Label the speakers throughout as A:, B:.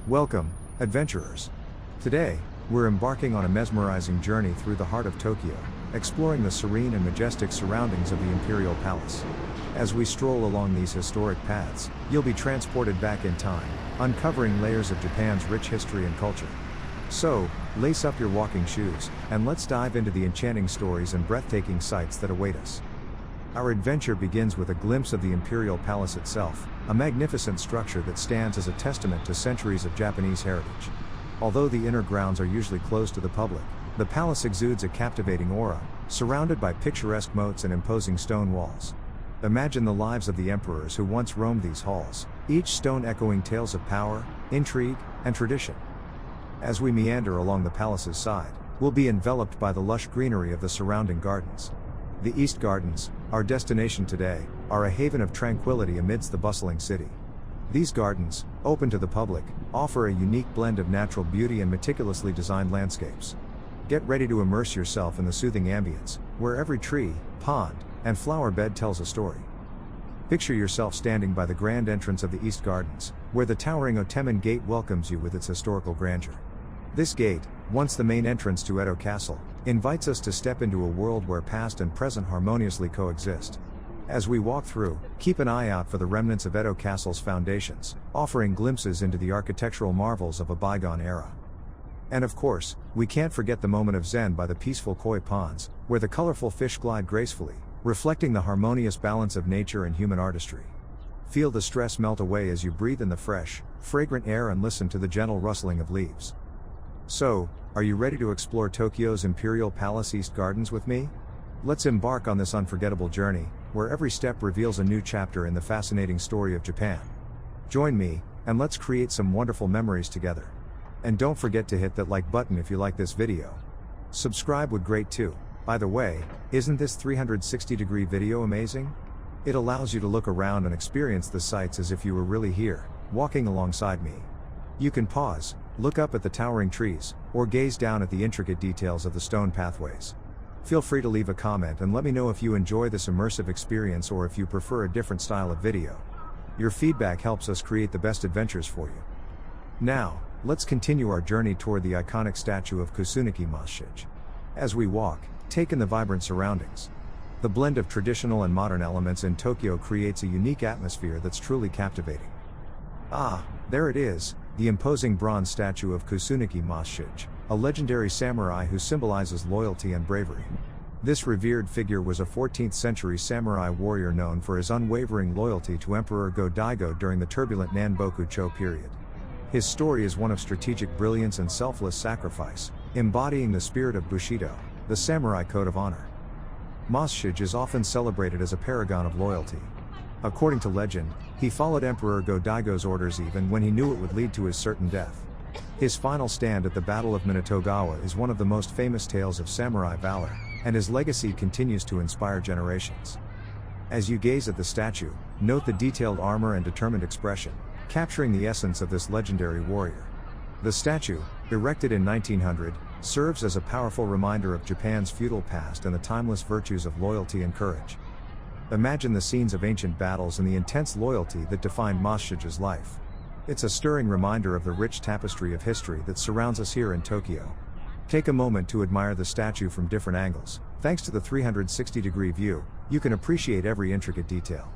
A: Welcome, adventurers. Today, we're embarking on a mesmerizing journey through the heart of Tokyo, exploring the serene and majestic surroundings of the Imperial Palace. As we stroll along these historic paths, you'll be transported back in time, uncovering layers of Japan's rich history and culture. So, lace up your walking shoes, and let's dive into the enchanting stories and breathtaking sights that await us. Our adventure begins with a glimpse of the Imperial Palace itself, a magnificent structure that stands as a testament to centuries of Japanese heritage. Although the inner grounds are usually closed to the public, the palace exudes a captivating aura, surrounded by picturesque moats and imposing stone walls. Imagine the lives of the emperors who once roamed these halls, each stone echoing tales of power, intrigue, and tradition. As we meander along the palace's side, we'll be enveloped by the lush greenery of the surrounding gardens. The East Gardens, our destination today, are a haven of tranquility amidst the bustling city. These gardens, open to the public, offer a unique blend of natural beauty and meticulously designed landscapes. Get ready to immerse yourself in the soothing ambience, where every tree, pond, and flower bed tells a story. Picture yourself standing by the grand entrance of the East Gardens, where the towering Ōte-mon Gate welcomes you with its historical grandeur. This gate, once the main entrance to Edo Castle, invites us to step into a world where past and present harmoniously coexist. As we walk through, keep an eye out for the remnants of Edo Castle's foundations, offering glimpses into the architectural marvels of a bygone era. And of course, we can't forget the moment of zen by the peaceful koi ponds, where the colorful fish glide gracefully, reflecting the harmonious balance of nature and human artistry. Feel the stress melt away as you breathe in the fresh, fragrant air and listen to the gentle rustling of leaves. So, are you ready to explore Tokyo's Imperial Palace East Gardens with me? Let's embark on this unforgettable journey, where every step reveals a new chapter in the fascinating story of Japan. Join me, and let's create some wonderful memories together. And don't forget to hit that like button if you like this video. Subscribe would great too. By the way, isn't this 360-degree video amazing? It allows you to look around and experience the sights as if you were really here, walking alongside me. You can pause, look up at the towering trees, or gaze down at the intricate details of the stone pathways. Feel free to leave a comment and let me know if you enjoy this immersive experience or if you prefer a different style of video. Your feedback helps us create the best adventures for you. Now, let's continue our journey toward the iconic statue of Kusunoki Masashige. As we walk, take in the vibrant surroundings. The blend of traditional and modern elements in Tokyo creates a unique atmosphere that's truly captivating. Ah, there it is, the imposing bronze statue of Kusunoki Masashige, a legendary samurai who symbolizes loyalty and bravery. This revered figure was a 14th century samurai warrior known for his unwavering loyalty to Emperor Go-Daigo during the turbulent Nanboku-cho period. His story is one of strategic brilliance and selfless sacrifice, embodying the spirit of Bushido, the samurai code of honor. Masashige is often celebrated as a paragon of loyalty. According to legend, he followed Emperor Go-Daigo's orders even when he knew it would lead to his certain death. His final stand at the Battle of Minatogawa is one of the most famous tales of samurai valor, and his legacy continues to inspire generations. As you gaze at the statue, note the detailed armor and determined expression, capturing the essence of this legendary warrior. The statue, erected in 1900, serves as a powerful reminder of Japan's feudal past and the timeless virtues of loyalty and courage. Imagine the scenes of ancient battles and the intense loyalty that defined Masashige's life. It's a stirring reminder of the rich tapestry of history that surrounds us here in Tokyo. Take a moment to admire the statue from different angles. Thanks to the 360-degree view, you can appreciate every intricate detail.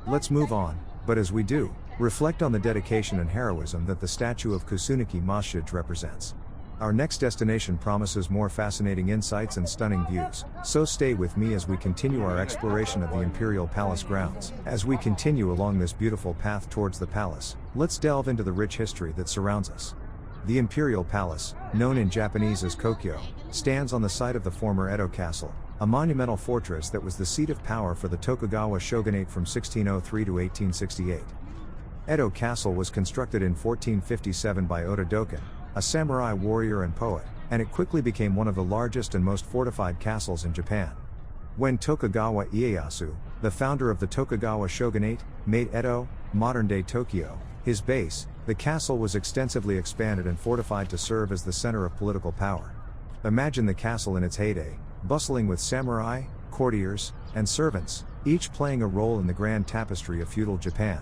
A: Let's move on, but as we do, reflect on the dedication and heroism that the statue of Kusunoki Masashige represents. Our next destination promises more fascinating insights and stunning views, so stay with me as we continue our exploration of the Imperial Palace grounds. As we continue along this beautiful path towards the palace, let's delve into the rich history that surrounds us. The Imperial Palace, known in Japanese as Kokyo, stands on the site of the former Edo Castle, a monumental fortress that was the seat of power for the Tokugawa shogunate from 1603 to 1868. Edo Castle was constructed in 1457 by Oda Doken, a samurai warrior and poet, and it quickly became one of the largest and most fortified castles in Japan. When Tokugawa Ieyasu, the founder of the Tokugawa shogunate, made Edo, modern-day Tokyo, his base, the castle was extensively expanded and fortified to serve as the center of political power. Imagine the castle in its heyday, bustling with samurai, courtiers, and servants, each playing a role in the grand tapestry of feudal Japan.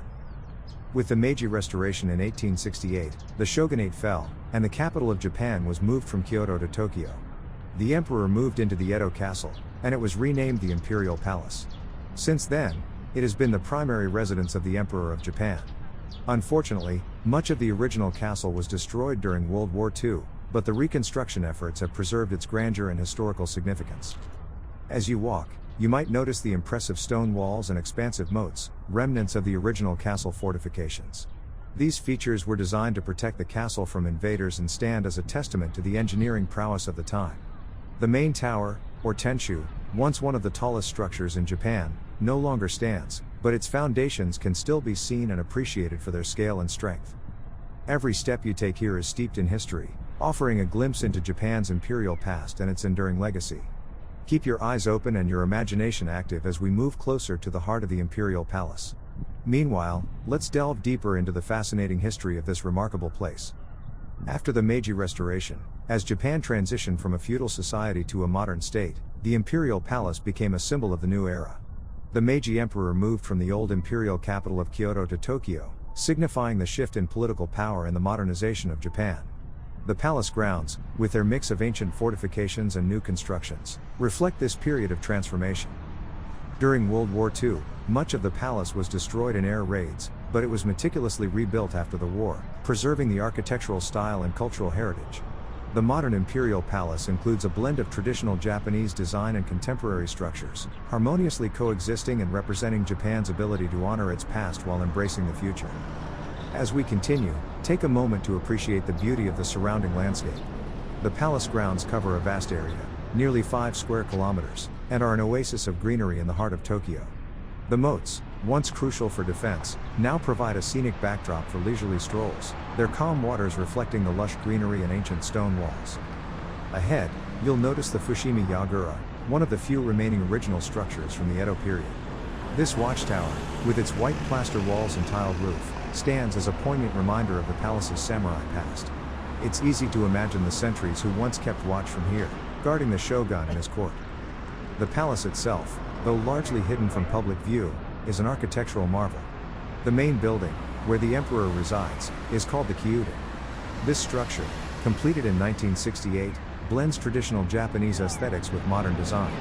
A: With the Meiji Restoration in 1868, the shogunate fell, and the capital of Japan was moved from Kyoto to Tokyo. The emperor moved into the Edo castle, and it was renamed the Imperial Palace. Since then, it has been the primary residence of the Emperor of Japan. Unfortunately, much of the original castle was destroyed during World War II, but the reconstruction efforts have preserved its grandeur and historical significance. As you walk, you might notice the impressive stone walls and expansive moats, remnants of the original castle fortifications. These features were designed to protect the castle from invaders and stand as a testament to the engineering prowess of the time. The main tower, or tenshu, once one of the tallest structures in Japan, no longer stands, but its foundations can still be seen and appreciated for their scale and strength. Every step you take here is steeped in history, offering a glimpse into Japan's imperial past and its enduring legacy. Keep your eyes open and your imagination active as we move closer to the heart of the Imperial Palace. Meanwhile, let's delve deeper into the fascinating history of this remarkable place. After the Meiji Restoration, as Japan transitioned from a feudal society to a modern state, the Imperial Palace became a symbol of the new era. The Meiji Emperor moved from the old imperial capital of Kyoto to Tokyo, signifying the shift in political power and the modernization of Japan. The palace grounds, with their mix of ancient fortifications and new constructions, reflect this period of transformation. During World War II, much of the palace was destroyed in air raids, but it was meticulously rebuilt after the war, preserving the architectural style and cultural heritage. The modern Imperial Palace includes a blend of traditional Japanese design and contemporary structures, harmoniously coexisting and representing Japan's ability to honor its past while embracing the future. As we continue, take a moment to appreciate the beauty of the surrounding landscape. The palace grounds cover a vast area, nearly 5 square kilometers, and are an oasis of greenery in the heart of Tokyo. The moats, once crucial for defense, now provide a scenic backdrop for leisurely strolls, their calm waters reflecting the lush greenery and ancient stone walls. Ahead, you'll notice the Fushimi Yagura, one of the few remaining original structures from the Edo period. This watchtower, with its white plaster walls and tiled roof, stands as a poignant reminder of the palace's samurai past. It's easy to imagine the sentries who once kept watch from here, guarding the shogun and his court. The palace itself, though largely hidden from public view, is an architectural marvel. The main building, where the emperor resides, is called the Kyūden. This structure, completed in 1968, blends traditional Japanese aesthetics with modern design.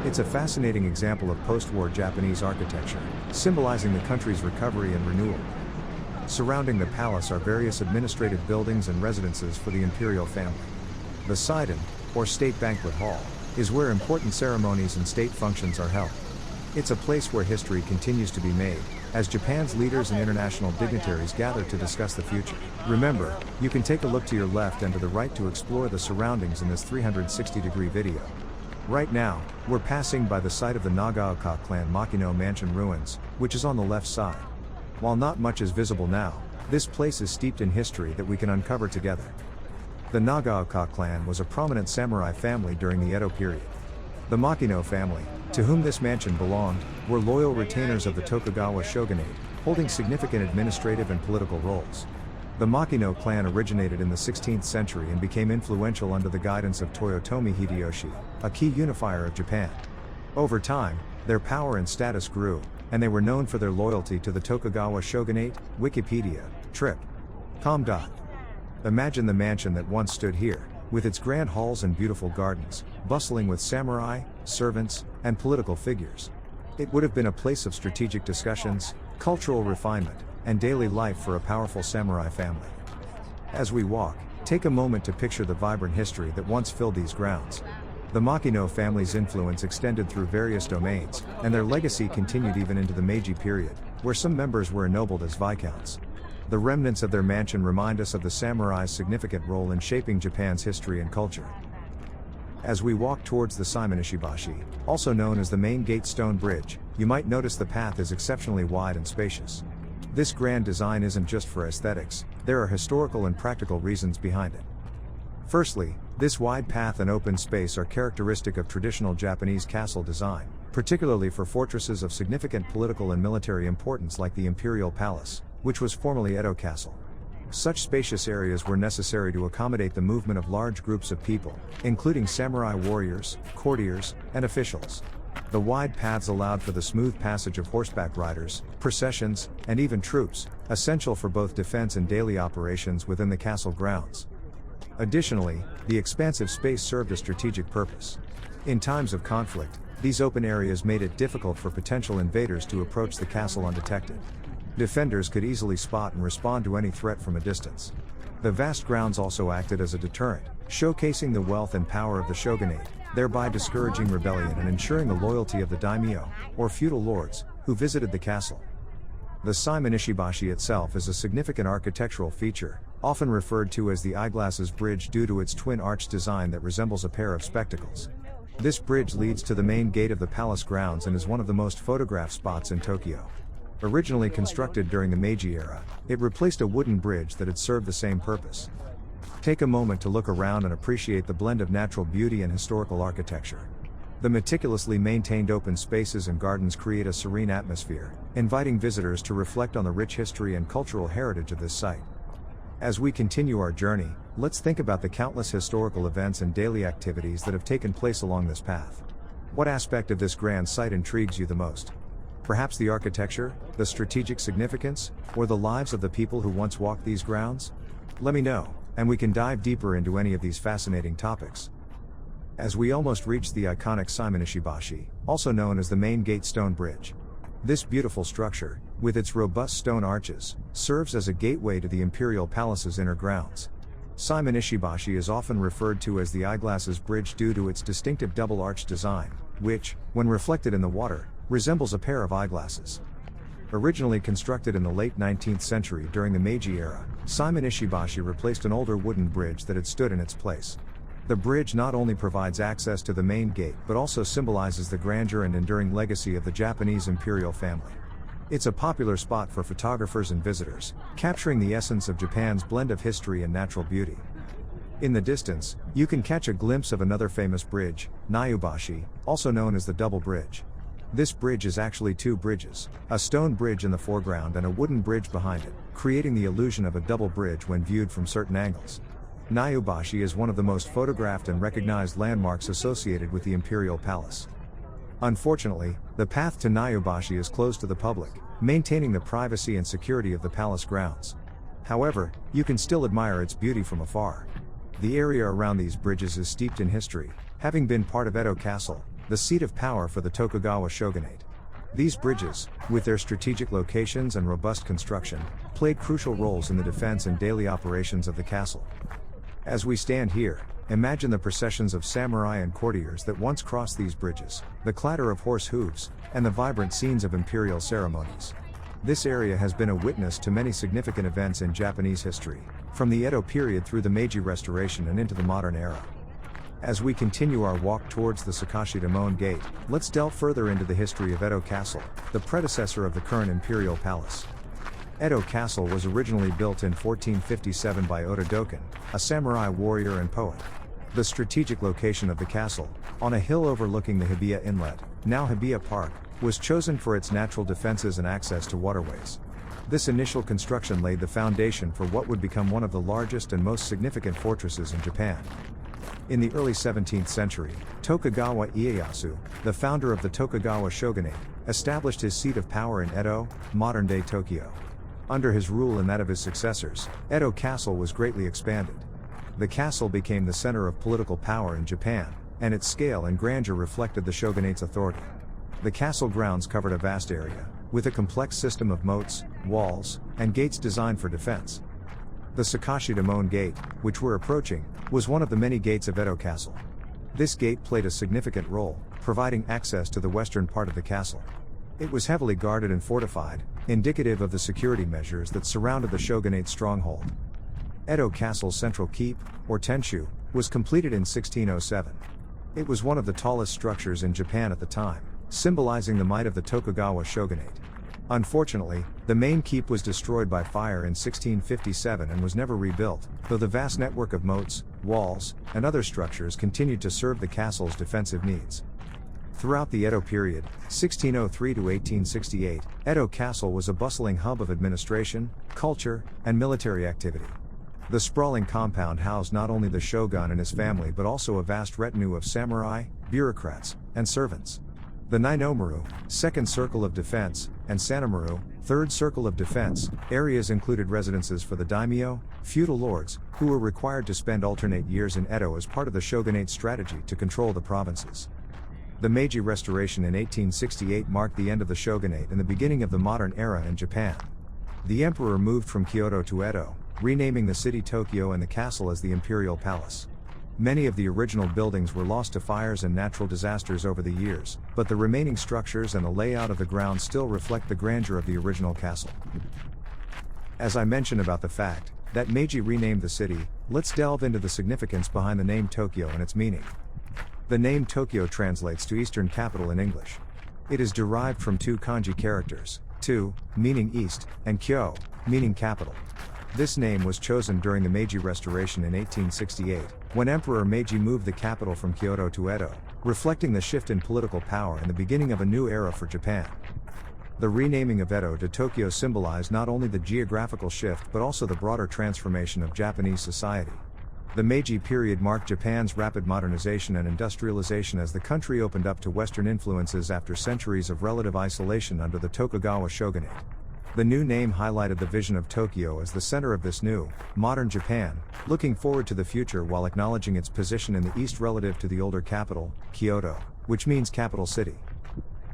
A: It's a fascinating example of post-war Japanese architecture, symbolizing the country's recovery and renewal. Surrounding the palace are various administrative buildings and residences for the imperial family. The Seiden, or State Banquet Hall, is where important ceremonies and state functions are held. It's a place where history continues to be made, as Japan's leaders and international dignitaries gather to discuss the future. Remember, you can take a look to your left and to the right to explore the surroundings in this 360-degree video. Right now, we're passing by the site of the Nagaoka clan Makino mansion ruins, which is on the left side. While not much is visible now, this place is steeped in history that we can uncover together. The Nagaoka clan was a prominent samurai family during the Edo period. The Makino family, to whom this mansion belonged, were loyal retainers of the Tokugawa shogunate, holding significant administrative and political roles. The Makino clan originated in the 16th century and became influential under the guidance of Toyotomi Hideyoshi, a key unifier of Japan. Over time, their power and status grew, and they were known for their loyalty to the Tokugawa shogunate. Wikipedia, trip. Com. Imagine the mansion that once stood here, with its grand halls and beautiful gardens, bustling with samurai, servants, and political figures. It would have been a place of strategic discussions, cultural refinement, and daily life for a powerful samurai family. As we walk, take a moment to picture the vibrant history that once filled these grounds. The Makino family's influence extended through various domains, and their legacy continued even into the Meiji period, where some members were ennobled as viscounts. The remnants of their mansion remind us of the samurai's significant role in shaping Japan's history and culture. As we walk towards the Seimon Ishibashi, also known as the main gate stone bridge, you might notice the path is exceptionally wide and spacious. This grand design isn't just for aesthetics, there are historical and practical reasons behind it. Firstly, this wide path and open space are characteristic of traditional Japanese castle design, particularly for fortresses of significant political and military importance like the Imperial Palace, which was formerly Edo Castle. Such spacious areas were necessary to accommodate the movement of large groups of people, including samurai warriors, courtiers, and officials. The wide paths allowed for the smooth passage of horseback riders, processions, and even troops, essential for both defense and daily operations within the castle grounds. Additionally, the expansive space served a strategic purpose. In times of conflict, these open areas made it difficult for potential invaders to approach the castle undetected. Defenders could easily spot and respond to any threat from a distance. The vast grounds also acted as a deterrent, showcasing the wealth and power of the shogunate, thereby discouraging rebellion and ensuring the loyalty of the daimyo, or feudal lords, who visited the castle. The Seimon Ishibashi itself is a significant architectural feature, often referred to as the Eyeglasses Bridge due to its twin arch design that resembles a pair of spectacles. This bridge leads to the main gate of the palace grounds and is one of the most photographed spots in Tokyo. Originally constructed during the Meiji era, it replaced a wooden bridge that had served the same purpose. Take a moment to look around and appreciate the blend of natural beauty and historical architecture. The meticulously maintained open spaces and gardens create a serene atmosphere, inviting visitors to reflect on the rich history and cultural heritage of this site. As we continue our journey, let's think about the countless historical events and daily activities that have taken place along this path. What aspect of this grand site intrigues you the most? Perhaps the architecture, the strategic significance, or the lives of the people who once walked these grounds? Let me know, and we can dive deeper into any of these fascinating topics. As we almost reach the iconic Seimon Ishibashi, also known as the Main Gate Stone Bridge. This beautiful structure, with its robust stone arches, serves as a gateway to the Imperial Palace's inner grounds. Seimon Ishibashi is often referred to as the Eyeglasses Bridge due to its distinctive double arch design, which, when reflected in the water, resembles a pair of eyeglasses. Originally constructed in the late 19th century during the Meiji era, Seimon Ishibashi replaced an older wooden bridge that had stood in its place. The bridge not only provides access to the main gate but also symbolizes the grandeur and enduring legacy of the Japanese imperial family. It's a popular spot for photographers and visitors, capturing the essence of Japan's blend of history and natural beauty. In the distance, you can catch a glimpse of another famous bridge, Nyobashi, also known as the Double Bridge. This bridge is actually two bridges, a stone bridge in the foreground and a wooden bridge behind it, creating the illusion of a double bridge when viewed from certain angles. Nyobashi is one of the most photographed and recognized landmarks associated with the Imperial Palace. Unfortunately, the path to Nyobashi is closed to the public, maintaining the privacy and security of the palace grounds. However, you can still admire its beauty from afar. The area around these bridges is steeped in history, having been part of Edo Castle, the seat of power for the Tokugawa shogunate. These bridges, with their strategic locations and robust construction, played crucial roles in the defense and daily operations of the castle. As we stand here, imagine the processions of samurai and courtiers that once crossed these bridges, the clatter of horse hooves, and the vibrant scenes of imperial ceremonies. This area has been a witness to many significant events in Japanese history, from the Edo period through the Meiji Restoration and into the modern era. As we continue our walk towards the Sakashita-mon Gate, let's delve further into the history of Edo Castle, the predecessor of the current Imperial Palace. Edo Castle was originally built in 1457 by Ōta-doken, a samurai warrior and poet. The strategic location of the castle, on a hill overlooking the Hibiya Inlet, now Hibiya Park, was chosen for its natural defenses and access to waterways. This initial construction laid the foundation for what would become one of the largest and most significant fortresses in Japan. In the early 17th century, Tokugawa Ieyasu, the founder of the Tokugawa shogunate, established his seat of power in Edo, modern-day Tokyo. Under his rule and that of his successors, Edo Castle was greatly expanded. The castle became the center of political power in Japan, and its scale and grandeur reflected the shogunate's authority. The castle grounds covered a vast area, with a complex system of moats, walls, and gates designed for defense. The Sakashita-mon Gate, which we're approaching, was one of the many gates of Edo Castle. This gate played a significant role, providing access to the western part of the castle. It was heavily guarded and fortified, indicative of the security measures that surrounded the shogunate's stronghold. Edo Castle's central keep, or tenshu, was completed in 1607. It was one of the tallest structures in Japan at the time, symbolizing the might of the Tokugawa shogunate. Unfortunately, the main keep was destroyed by fire in 1657 and was never rebuilt, though the vast network of moats, walls, and other structures continued to serve the castle's defensive needs. Throughout the Edo period, 1603 to 1868, Edo Castle was a bustling hub of administration, culture, and military activity. The sprawling compound housed not only the shogun and his family but also a vast retinue of samurai, bureaucrats, and servants. The Ninomaru, second circle of defense, and Sannomaru, third circle of defense, areas included residences for the daimyo, feudal lords, who were required to spend alternate years in Edo as part of the shogunate's strategy to control the provinces. The Meiji Restoration in 1868 marked the end of the shogunate and the beginning of the modern era in Japan. The emperor moved from Kyoto to Edo, renaming the city Tokyo and the castle as the Imperial Palace. Many of the original buildings were lost to fires and natural disasters over the years, but the remaining structures and the layout of the grounds still reflect the grandeur of the original castle. As I mentioned about the fact that Meiji renamed the city, let's delve into the significance behind the name Tokyo and its meaning. The name Tokyo translates to Eastern Capital in English. It is derived from two kanji characters, to, meaning east, and kyo, meaning capital. This name was chosen during the Meiji Restoration in 1868, when Emperor Meiji moved the capital from Kyoto to Edo, reflecting the shift in political power and the beginning of a new era for Japan. The renaming of Edo to Tokyo symbolized not only the geographical shift but also the broader transformation of Japanese society. The Meiji period marked Japan's rapid modernization and industrialization as the country opened up to Western influences after centuries of relative isolation under the Tokugawa shogunate. The new name highlighted the vision of Tokyo as the center of this new, modern Japan, looking forward to the future while acknowledging its position in the east relative to the older capital, Kyoto, which means capital city.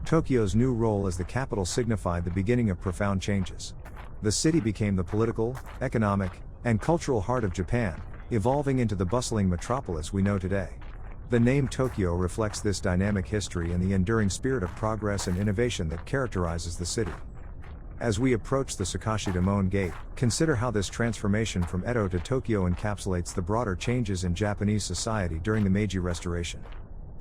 A: Tokyo's new role as the capital signified the beginning of profound changes. The city became the political, economic, and cultural heart of Japan, evolving into the bustling metropolis we know today. The name Tokyo reflects this dynamic history and the enduring spirit of progress and innovation that characterizes the city. As we approach the Sakashita-mon Gate, consider how this transformation from Edo to Tokyo encapsulates the broader changes in Japanese society during the Meiji Restoration.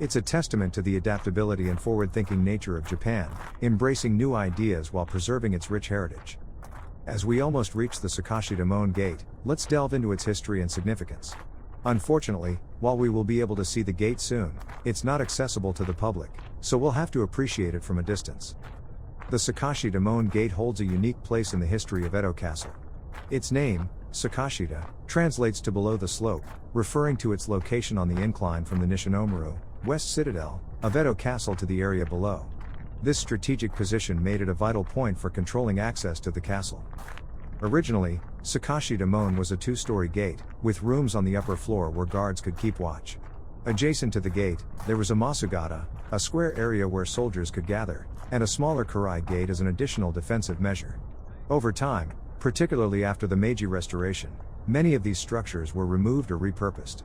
A: It's a testament to the adaptability and forward-thinking nature of Japan, embracing new ideas while preserving its rich heritage. As we almost reach the Sakashita-mon Gate, let's delve into its history and significance. Unfortunately, while we will be able to see the gate soon, it's not accessible to the public, so we'll have to appreciate it from a distance. The Sakashita-mon Gate holds a unique place in the history of Edo Castle. Its name, Sakashita, translates to below the slope, referring to its location on the incline from the Ninomaru, west citadel, of Edo Castle to the area below. This strategic position made it a vital point for controlling access to the castle. Originally, Sakashita-mon was a two-story gate, with rooms on the upper floor where guards could keep watch. Adjacent to the gate, there was a Masugata, a square area where soldiers could gather, and a smaller Kurai gate as an additional defensive measure. Over time, particularly after the Meiji Restoration, many of these structures were removed or repurposed.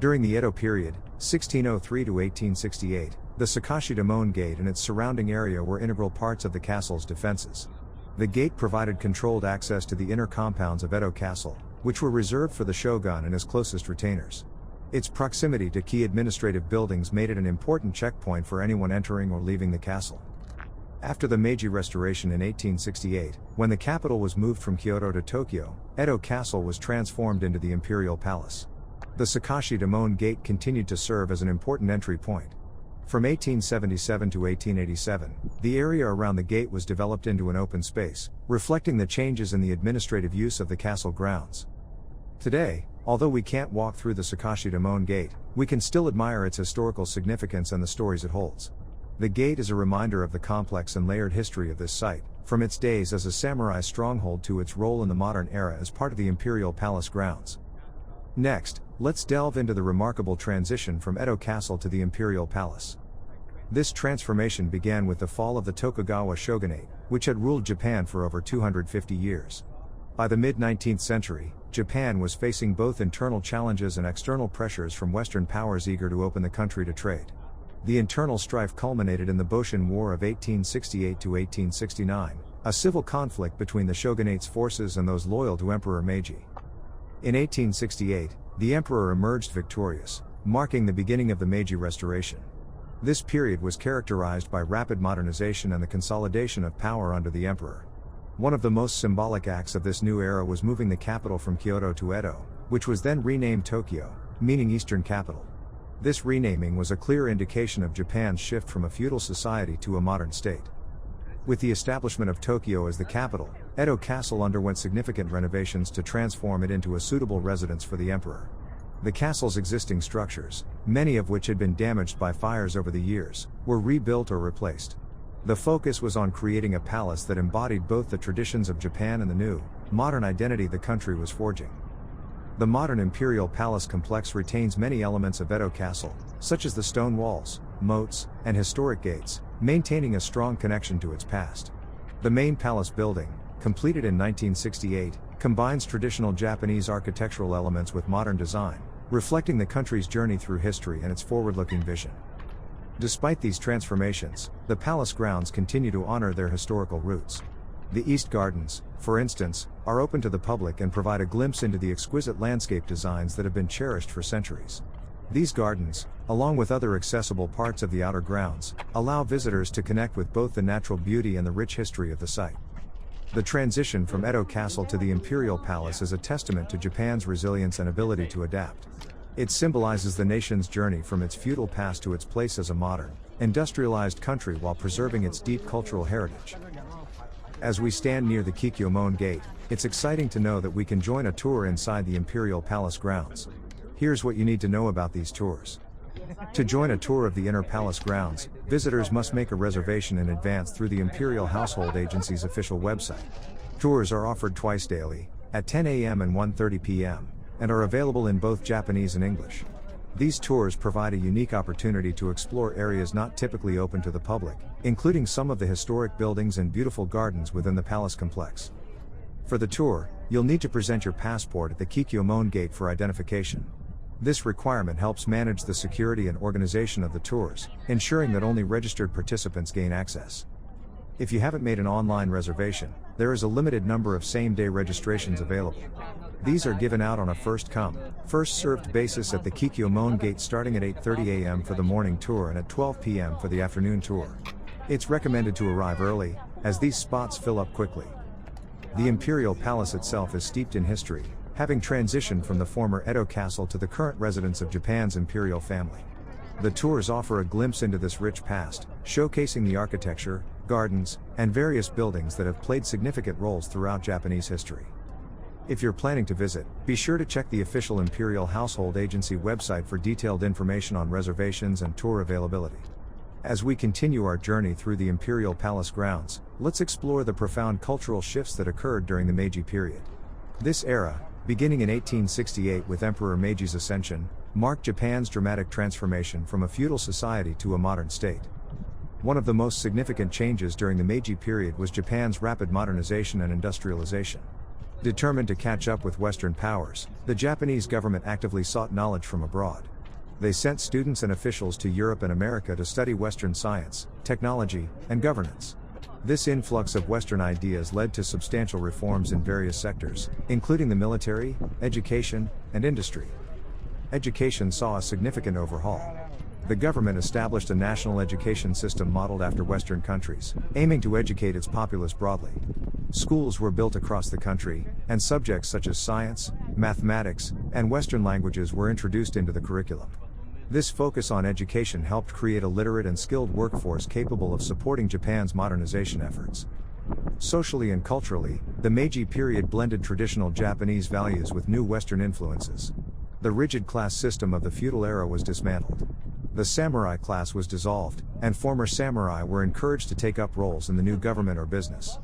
A: During the Edo period, 1603 to 1868, the Sakashita-mon Gate and its surrounding area were integral parts of the castle's defenses. The gate provided controlled access to the inner compounds of Edo Castle, which were reserved for the shogun and his closest retainers. Its proximity to key administrative buildings made it an important checkpoint for anyone entering or leaving the castle. After the Meiji Restoration in 1868, when the capital was moved from Kyoto to Tokyo, Edo Castle was transformed into the Imperial Palace. The Sakashita-mon Gate continued to serve as an important entry point. From 1877 to 1887, the area around the gate was developed into an open space, reflecting the changes in the administrative use of the castle grounds. Today, although we can't walk through the Sakashita-mon Gate, we can still admire its historical significance and the stories it holds. The gate is a reminder of the complex and layered history of this site, from its days as a samurai stronghold to its role in the modern era as part of the Imperial Palace grounds. Next, let's delve into the remarkable transition from Edo Castle to the Imperial Palace. This transformation began with the fall of the Tokugawa shogunate, which had ruled Japan for over 250 years. By the mid-19th century, Japan was facing both internal challenges and external pressures from Western powers eager to open the country to trade. The internal strife culminated in the Boshin War of 1868 to 1869, a civil conflict between the shogunate's forces and those loyal to Emperor Meiji. In 1868, the emperor emerged victorious, marking the beginning of the Meiji Restoration. This period was characterized by rapid modernization and the consolidation of power under the emperor. One of the most symbolic acts of this new era was moving the capital from Kyoto to Edo, which was then renamed Tokyo, meaning Eastern Capital. This renaming was a clear indication of Japan's shift from a feudal society to a modern state. With the establishment of Tokyo as the capital, Edo Castle underwent significant renovations to transform it into a suitable residence for the emperor. The castle's existing structures, many of which had been damaged by fires over the years, were rebuilt or replaced. The focus was on creating a palace that embodied both the traditions of Japan and the new, modern identity the country was forging. The modern Imperial Palace complex retains many elements of Edo Castle, such as the stone walls, moats, and historic gates, maintaining a strong connection to its past. The main palace building, completed in 1968, combines traditional Japanese architectural elements with modern design, reflecting the country's journey through history and its forward-looking vision. Despite these transformations, the palace grounds continue to honor their historical roots. The East Gardens, for instance, are open to the public and provide a glimpse into the exquisite landscape designs that have been cherished for centuries. These gardens, along with other accessible parts of the outer grounds, allow visitors to connect with both the natural beauty and the rich history of the site. The transition from Edo Castle to the Imperial Palace is a testament to Japan's resilience and ability to adapt. It symbolizes the nation's journey from its feudal past to its place as a modern, industrialized country while preserving its deep cultural heritage. As we stand near the Kikyō-mon Gate, it's exciting to know that we can join a tour inside the Imperial Palace grounds. Here's what you need to know about these tours. To join a tour of the inner palace grounds, visitors must make a reservation in advance through the Imperial Household Agency's official website. Tours are offered twice daily, at 10 a.m. and 1:30 p.m., and are available in both Japanese and English. These tours provide a unique opportunity to explore areas not typically open to the public, including some of the historic buildings and beautiful gardens within the palace complex. For the tour, you'll need to present your passport at the Kikyō-mon Gate for identification. This requirement helps manage the security and organization of the tours, ensuring that only registered participants gain access. If you haven't made an online reservation, there is a limited number of same-day registrations available. These are given out on a first-come, first-served basis at the Kikyō-mon Gate starting at 8:30 a.m. for the morning tour and at 12 p.m. for the afternoon tour. It's recommended to arrive early, as these spots fill up quickly. The Imperial Palace itself is steeped in history, having transitioned from the former Edo Castle to the current residence of Japan's imperial family. The tours offer a glimpse into this rich past, showcasing the architecture, gardens, and various buildings that have played significant roles throughout Japanese history. If you're planning to visit, be sure to check the official Imperial Household Agency website for detailed information on reservations and tour availability. As we continue our journey through the Imperial Palace grounds, let's explore the profound cultural shifts that occurred during the Meiji period. This era, beginning in 1868 with Emperor Meiji's ascension, marked Japan's dramatic transformation from a feudal society to a modern state. One of the most significant changes during the Meiji period was Japan's rapid modernization and industrialization. Determined to catch up with Western powers, the Japanese government actively sought knowledge from abroad. They sent students and officials to Europe and America to study Western science, technology, and governance. This influx of Western ideas led to substantial reforms in various sectors, including the military, education, and industry. Education saw a significant overhaul. The government established a national education system modeled after Western countries, aiming to educate its populace broadly. Schools were built across the country, and subjects such as science, mathematics, and Western languages were introduced into the curriculum. This focus on education helped create a literate and skilled workforce capable of supporting Japan's modernization efforts. Socially and culturally, the Meiji period blended traditional Japanese values with new Western influences. The rigid class system of the feudal era was dismantled. The samurai class was dissolved, and former samurai were encouraged to take up roles in the new government or business.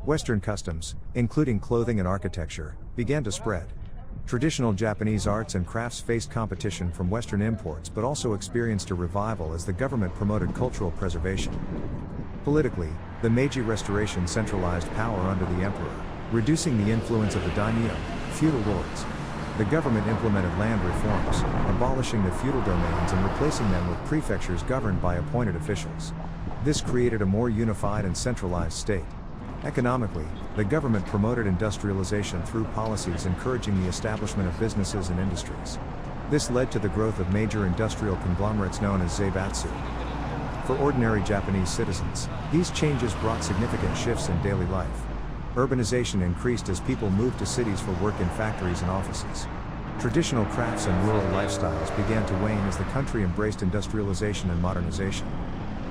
A: Western customs, including clothing and architecture, began to spread. Traditional Japanese arts and crafts faced competition from Western imports but also experienced a revival as the government promoted cultural preservation. Politically, the Meiji Restoration centralized power under the emperor, reducing the influence of the daimyo, feudal lords. The government implemented land reforms, abolishing the feudal domains and replacing them with prefectures governed by appointed officials. This created a more unified and centralized state. Economically, the government promoted industrialization through policies encouraging the establishment of businesses and industries. This led to the growth of major industrial conglomerates known as zaibatsu. For ordinary Japanese citizens, these changes brought significant shifts in daily life. Urbanization increased as people moved to cities for work in factories and offices. Traditional crafts and rural lifestyles began to wane as the country embraced industrialization and modernization.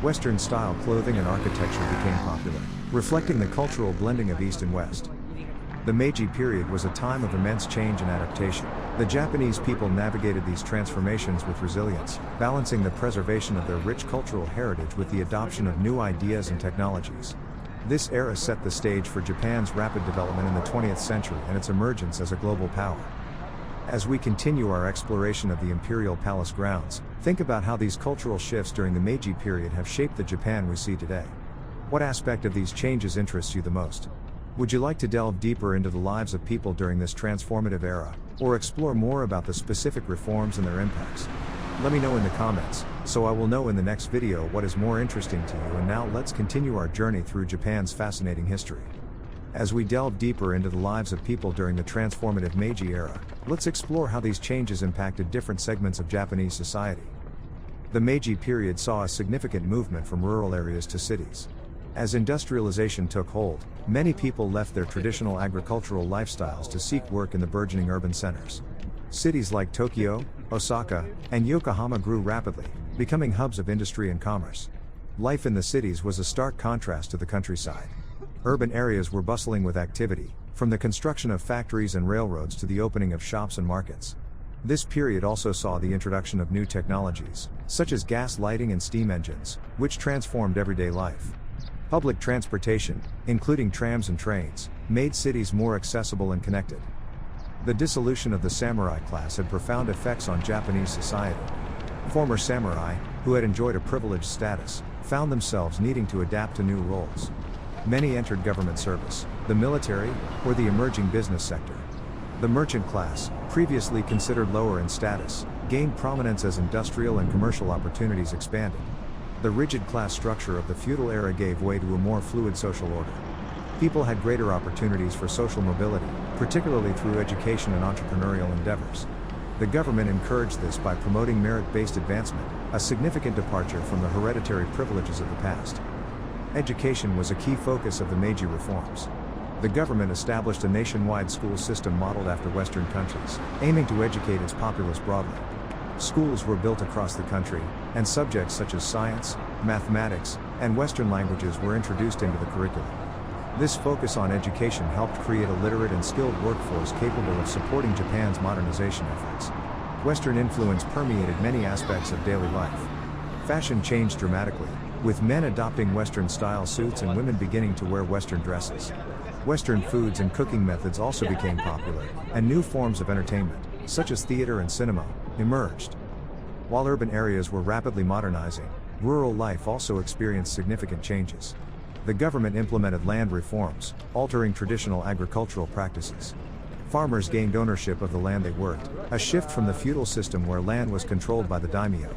A: Western-style clothing and architecture became popular, reflecting the cultural blending of East and West. The Meiji period was a time of immense change and adaptation. The Japanese people navigated these transformations with resilience, balancing the preservation of their rich cultural heritage with the adoption of new ideas and technologies. This era set the stage for Japan's rapid development in the 20th century and its emergence as a global power. As we continue our exploration of the Imperial Palace grounds, think about how these cultural shifts during the Meiji period have shaped the Japan we see today. What aspect of these changes interests you the most? Would you like to delve deeper into the lives of people during this transformative era, or explore more about the specific reforms and their impacts? Let me know in the comments, so I will know in the next video what is more interesting to you. And now let's continue our journey through Japan's fascinating history. As we delve deeper into the lives of people during the transformative Meiji era, let's explore how these changes impacted different segments of Japanese society. The Meiji period saw a significant movement from rural areas to cities. As industrialization took hold, many people left their traditional agricultural lifestyles to seek work in the burgeoning urban centers. Cities like Tokyo, Osaka, and Yokohama grew rapidly, becoming hubs of industry and commerce. Life in the cities was a stark contrast to the countryside. Urban areas were bustling with activity, from the construction of factories and railroads to the opening of shops and markets. This period also saw the introduction of new technologies, such as gas lighting and steam engines, which transformed everyday life. Public transportation, including trams and trains, made cities more accessible and connected. The dissolution of the samurai class had profound effects on Japanese society. Former samurai, who had enjoyed a privileged status, found themselves needing to adapt to new roles. Many entered government service, the military, or the emerging business sector. The merchant class, previously considered lower in status, gained prominence as industrial and commercial opportunities expanded. The rigid class structure of the feudal era gave way to a more fluid social order. People had greater opportunities for social mobility, particularly through education and entrepreneurial endeavors. The government encouraged this by promoting merit-based advancement, a significant departure from the hereditary privileges of the past. Education was a key focus of the Meiji reforms. The government established a nationwide school system modeled after Western countries, aiming to educate its populace broadly. Schools were built across the country, and subjects such as science, mathematics, and Western languages were introduced into the curriculum. This focus on education helped create a literate and skilled workforce capable of supporting Japan's modernization efforts. Western influence permeated many aspects of daily life. Fashion changed dramatically, with men adopting Western-style suits and women beginning to wear Western dresses. Western foods and cooking methods also became popular, and new forms of entertainment, such as theater and cinema, emerged. While urban areas were rapidly modernizing, rural life also experienced significant changes. The government implemented land reforms, altering traditional agricultural practices. Farmers gained ownership of the land they worked, a shift from the feudal system where land was controlled by the daimyo.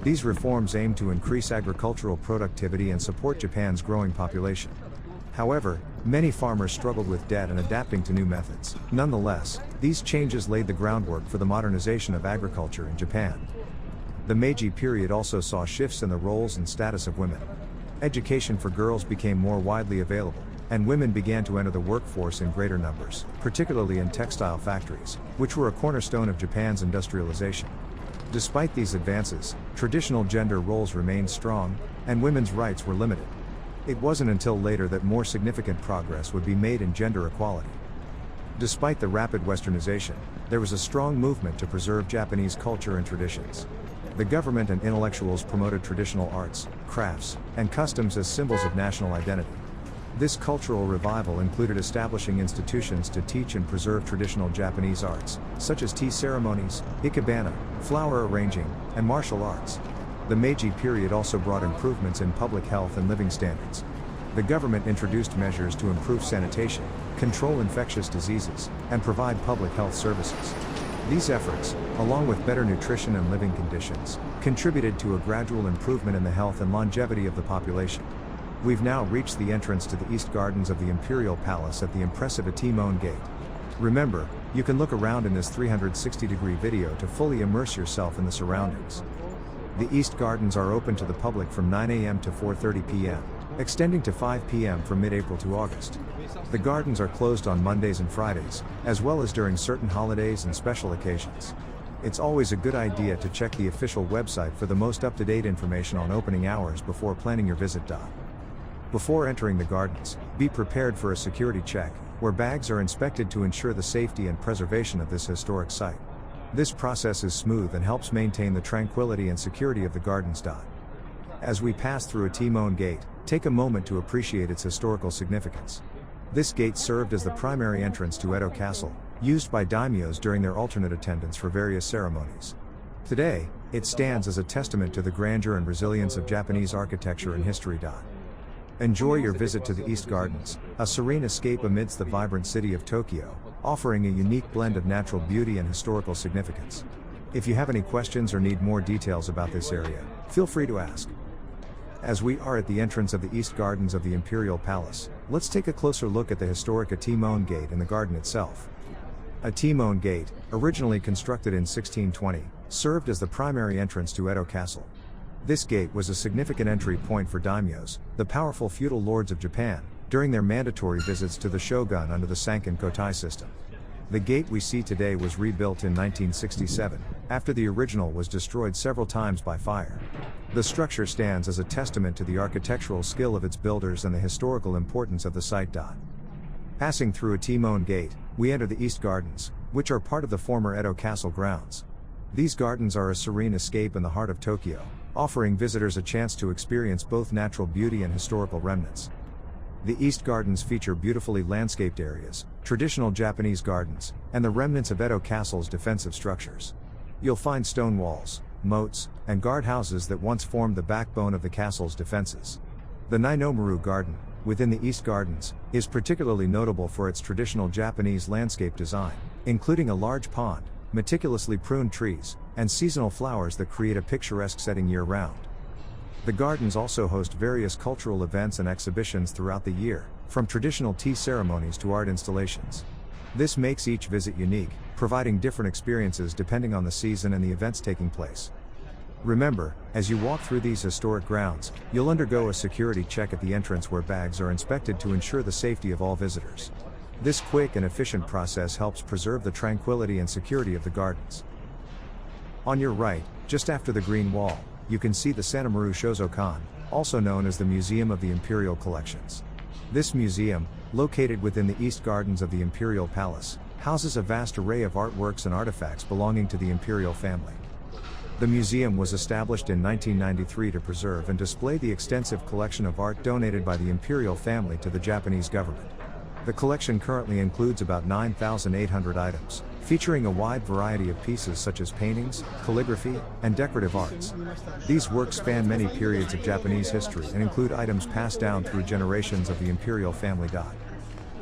A: These reforms aimed to increase agricultural productivity and support Japan's growing population. However, many farmers struggled with debt and adapting to new methods. Nonetheless, these changes laid the groundwork for the modernization of agriculture in Japan. The Meiji period also saw shifts in the roles and status of women. Education for girls became more widely available, and women began to enter the workforce in greater numbers, particularly in textile factories, which were a cornerstone of Japan's industrialization. Despite these advances, traditional gender roles remained strong, and women's rights were limited. It wasn't until later that more significant progress would be made in gender equality. Despite the rapid westernization, there was a strong movement to preserve Japanese culture and traditions. The government and intellectuals promoted traditional arts, crafts, and customs as symbols of national identity. This cultural revival included establishing institutions to teach and preserve traditional Japanese arts, such as tea ceremonies, ikebana, flower arranging, and martial arts. The Meiji period also brought improvements in public health and living standards. The government introduced measures to improve sanitation, control infectious diseases, and provide public health services. These efforts, along with better nutrition and living conditions, contributed to a gradual improvement in the health and longevity of the population. We've now reached the entrance to the East Gardens of the Imperial Palace at the impressive Ōte-mon Gate. Remember, you can look around in this 360-degree video to fully immerse yourself in the surroundings. The East Gardens are open to the public from 9 a.m. to 4:30 p.m., extending to 5 p.m. from mid-April to August. The gardens are closed on Mondays and Fridays, as well as during certain holidays and special occasions. It's always a good idea to check the official website for the most up-to-date information on opening hours before planning your visit. Before entering the gardens, be prepared for a security check, where bags are inspected to ensure the safety and preservation of this historic site. This process is smooth and helps maintain the tranquility and security of the gardens. As we pass through Ōte-mon Gate, take a moment to appreciate its historical significance. This gate served as the primary entrance to Edo Castle, used by daimyos during their alternate attendance for various ceremonies. Today, it stands as a testament to the grandeur and resilience of Japanese architecture and history. Enjoy your visit to the East Gardens, a serene escape amidst the vibrant city of Tokyo, offering a unique blend of natural beauty and historical significance. If you have any questions or need more details about this area, feel free to ask. As we are at the entrance of the East Gardens of the Imperial Palace, let's take a closer look at the historic Ōte-mon Gate and the garden itself. Ōte-mon Gate, originally constructed in 1620, served as the primary entrance to Edo Castle. This gate was a significant entry point for daimyos, the powerful feudal lords of Japan, during their mandatory visits to the shogun under the Sankin Kotai system. The gate we see today was rebuilt in 1967, after the original was destroyed several times by fire. The structure stands as a testament to the architectural skill of its builders and the historical importance of the site. Passing through Ōte-mon Gate, we enter the East Gardens, which are part of the former Edo Castle grounds. These gardens are a serene escape in the heart of Tokyo, offering visitors a chance to experience both natural beauty and historical remnants. The East Gardens feature beautifully landscaped areas, traditional Japanese gardens, and the remnants of Edo Castle's defensive structures. You'll find stone walls, moats, and guardhouses that once formed the backbone of the castle's defenses. The Ninomaru Garden, within the East Gardens, is particularly notable for its traditional Japanese landscape design, including a large pond, meticulously pruned trees, and seasonal flowers that create a picturesque setting year-round. The gardens also host various cultural events and exhibitions throughout the year, from traditional tea ceremonies to art installations. This makes each visit unique, providing different experiences depending on the season and the events taking place. Remember, as you walk through these historic grounds, you'll undergo a security check at the entrance where bags are inspected to ensure the safety of all visitors. This quick and efficient process helps preserve the tranquility and security of the gardens. On your right, just after the green wall, you can see the Sannomaru Shozokan, also known as the Museum of the Imperial Collections. This museum, located within the East Gardens of the Imperial Palace, houses a vast array of artworks and artifacts belonging to the imperial family. The museum was established in 1993 to preserve and display the extensive collection of art donated by the imperial family to the Japanese government. The collection currently includes about 9,800 items, featuring a wide variety of pieces such as paintings, calligraphy, and decorative arts. These works span many periods of Japanese history and include items passed down through generations of the imperial family.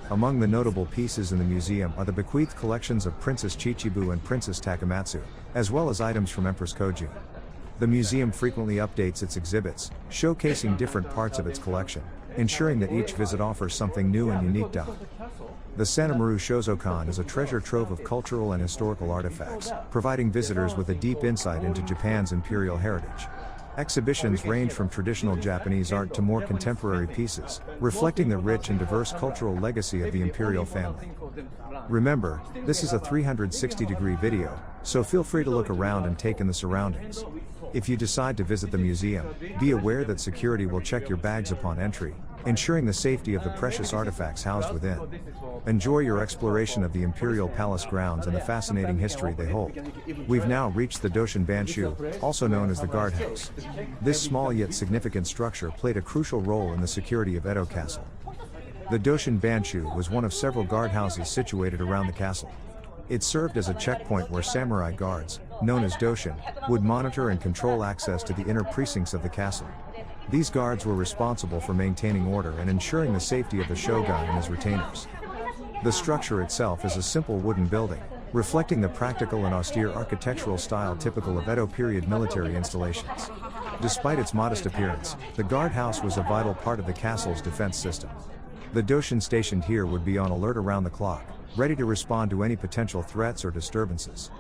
A: Among the notable pieces in the museum are the bequeathed collections of Princess Chichibu and Princess Takamatsu, as well as items from Empress Kojun. The museum frequently updates its exhibits, showcasing different parts of its collection, ensuring that each visit offers something new and unique. The Sannomaru Shozokan is a treasure trove of cultural and historical artifacts, providing visitors with a deep insight into Japan's imperial heritage. Exhibitions range from traditional Japanese art to more contemporary pieces, reflecting the rich and diverse cultural legacy of the imperial family. Remember, this is a 360-degree video, so feel free to look around and take in the surroundings. If you decide to visit the museum, be aware that security will check your bags upon entry, ensuring the safety of the precious artifacts housed within. Enjoy your exploration of the Imperial Palace grounds and the fascinating history they hold. We've now reached the Doshin Banshu, also known as the guardhouse. This small yet significant structure played a crucial role in the security of Edo Castle. The Doshin Banshu was one of several guardhouses situated around the castle. It served as a checkpoint where samurai guards, known as Doshin, would monitor and control access to the inner precincts of the castle. These guards were responsible for maintaining order and ensuring the safety of the shogun and his retainers. The structure itself is a simple wooden building, reflecting the practical and austere architectural style typical of Edo period military installations. Despite its modest appearance, the guardhouse was a vital part of the castle's defense system. The Doshin stationed here would be on alert around the clock, ready to respond to any potential threats or disturbances.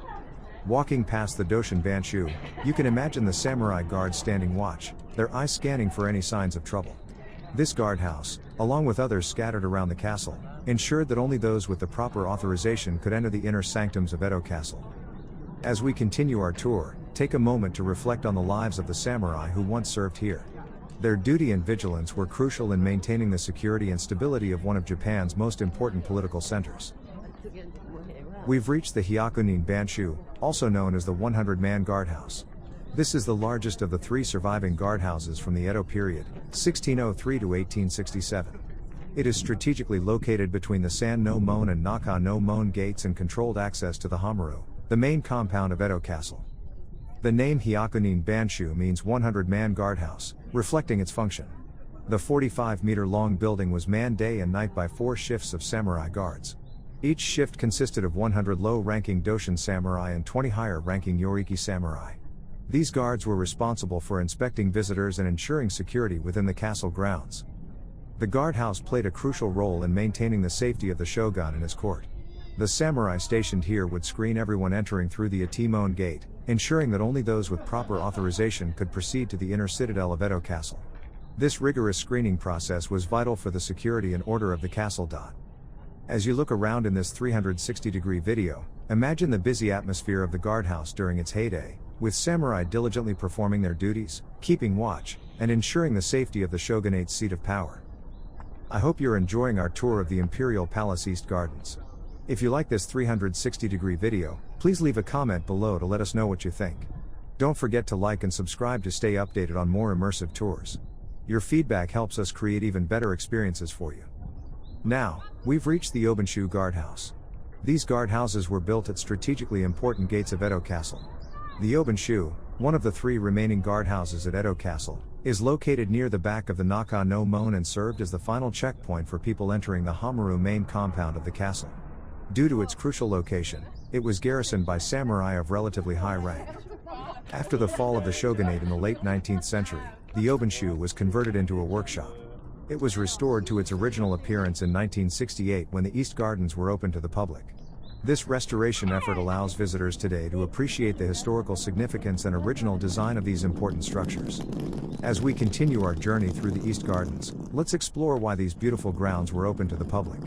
A: Walking past the Doshin Banshu, you can imagine the samurai guards standing watch, their eyes scanning for any signs of trouble. This guardhouse, along with others scattered around the castle, ensured that only those with the proper authorization could enter the inner sanctums of Edo Castle. As we continue our tour, take a moment to reflect on the lives of the samurai who once served here. Their duty and vigilance were crucial in maintaining the security and stability of one of Japan's most important political centers. We've reached the Hyakunin Banshu, also known as the 100-man guardhouse. This is the largest of the 3 surviving guardhouses from the Edo period, 1603 to 1867. It is strategically located between the Sannomaru and Naka-no-mon gates and controlled access to the Hamaru, the main compound of Edo Castle. The name Hyakunin Banshu means 100-man guardhouse, reflecting its function. The 45-meter-long building was manned day and night by 4 shifts of samurai guards. Each shift consisted of 100 low-ranking Doshin samurai and 20 higher-ranking Yoriki samurai. These guards were responsible for inspecting visitors and ensuring security within the castle grounds. The guardhouse played a crucial role in maintaining the safety of the shogun and his court. The samurai stationed here would screen everyone entering through the Ōte-mon Gate, ensuring that only those with proper authorization could proceed to the inner citadel of Edo Castle. This rigorous screening process was vital for the security and order of the castle. As you look around in this 360-degree video, imagine the busy atmosphere of the guardhouse during its heyday, with samurai diligently performing their duties, keeping watch, and ensuring the safety of the shogunate's seat of power. I hope you're enjoying our tour of the Imperial Palace East Gardens. If you like this 360-degree video, please leave a comment below to let us know what you think. Don't forget to like and subscribe to stay updated on more immersive tours. Your feedback helps us create even better experiences for you. Now, we've reached the Ōbansho Guardhouse. These guardhouses were built at strategically important gates of Edo Castle. The Ōbansho, one of the 3 remaining guardhouses at Edo Castle, is located near the back of the Naka-no-mon and served as the final checkpoint for people entering the Hamaru main compound of the castle. Due to its crucial location, it was garrisoned by samurai of relatively high rank. After the fall of the shogunate in the late 19th century, the Ōbansho was converted into a workshop. It was restored to its original appearance in 1968 when the East Gardens were open to the public. This restoration effort allows visitors today to appreciate the historical significance and original design of these important structures. As we continue our journey through the East Gardens, let's explore why these beautiful grounds were open to the public.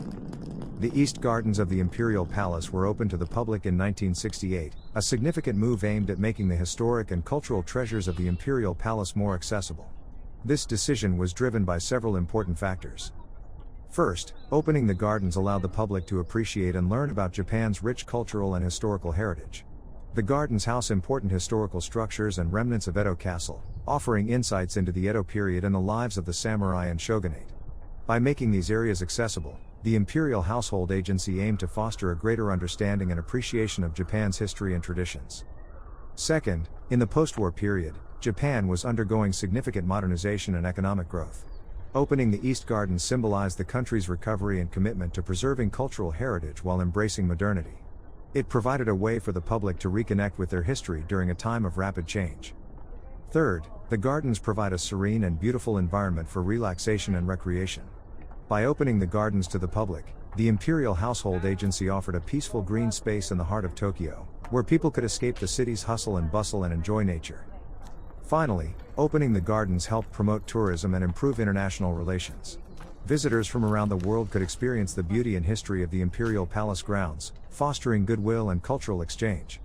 A: The East Gardens of the Imperial Palace were open to the public in 1968, a significant move aimed at making the historic and cultural treasures of the Imperial Palace more accessible. This decision was driven by several important factors. First, opening the gardens allowed the public to appreciate and learn about Japan's rich cultural and historical heritage. The gardens house important historical structures and remnants of Edo Castle, offering insights into the Edo period and the lives of the samurai and shogunate. By making these areas accessible, the Imperial Household Agency aimed to foster a greater understanding and appreciation of Japan's history and traditions. Second, in the post-war period, Japan was undergoing significant modernization and economic growth. Opening the East Gardens symbolized the country's recovery and commitment to preserving cultural heritage while embracing modernity. It provided a way for the public to reconnect with their history during a time of rapid change. Third, the gardens provide a serene and beautiful environment for relaxation and recreation. By opening the gardens to the public, the Imperial Household Agency offered a peaceful green space in the heart of Tokyo, where people could escape the city's hustle and bustle and enjoy nature. Finally, opening the gardens helped promote tourism and improve international relations. Visitors from around the world could experience the beauty and history of the Imperial Palace grounds, fostering goodwill and cultural exchange.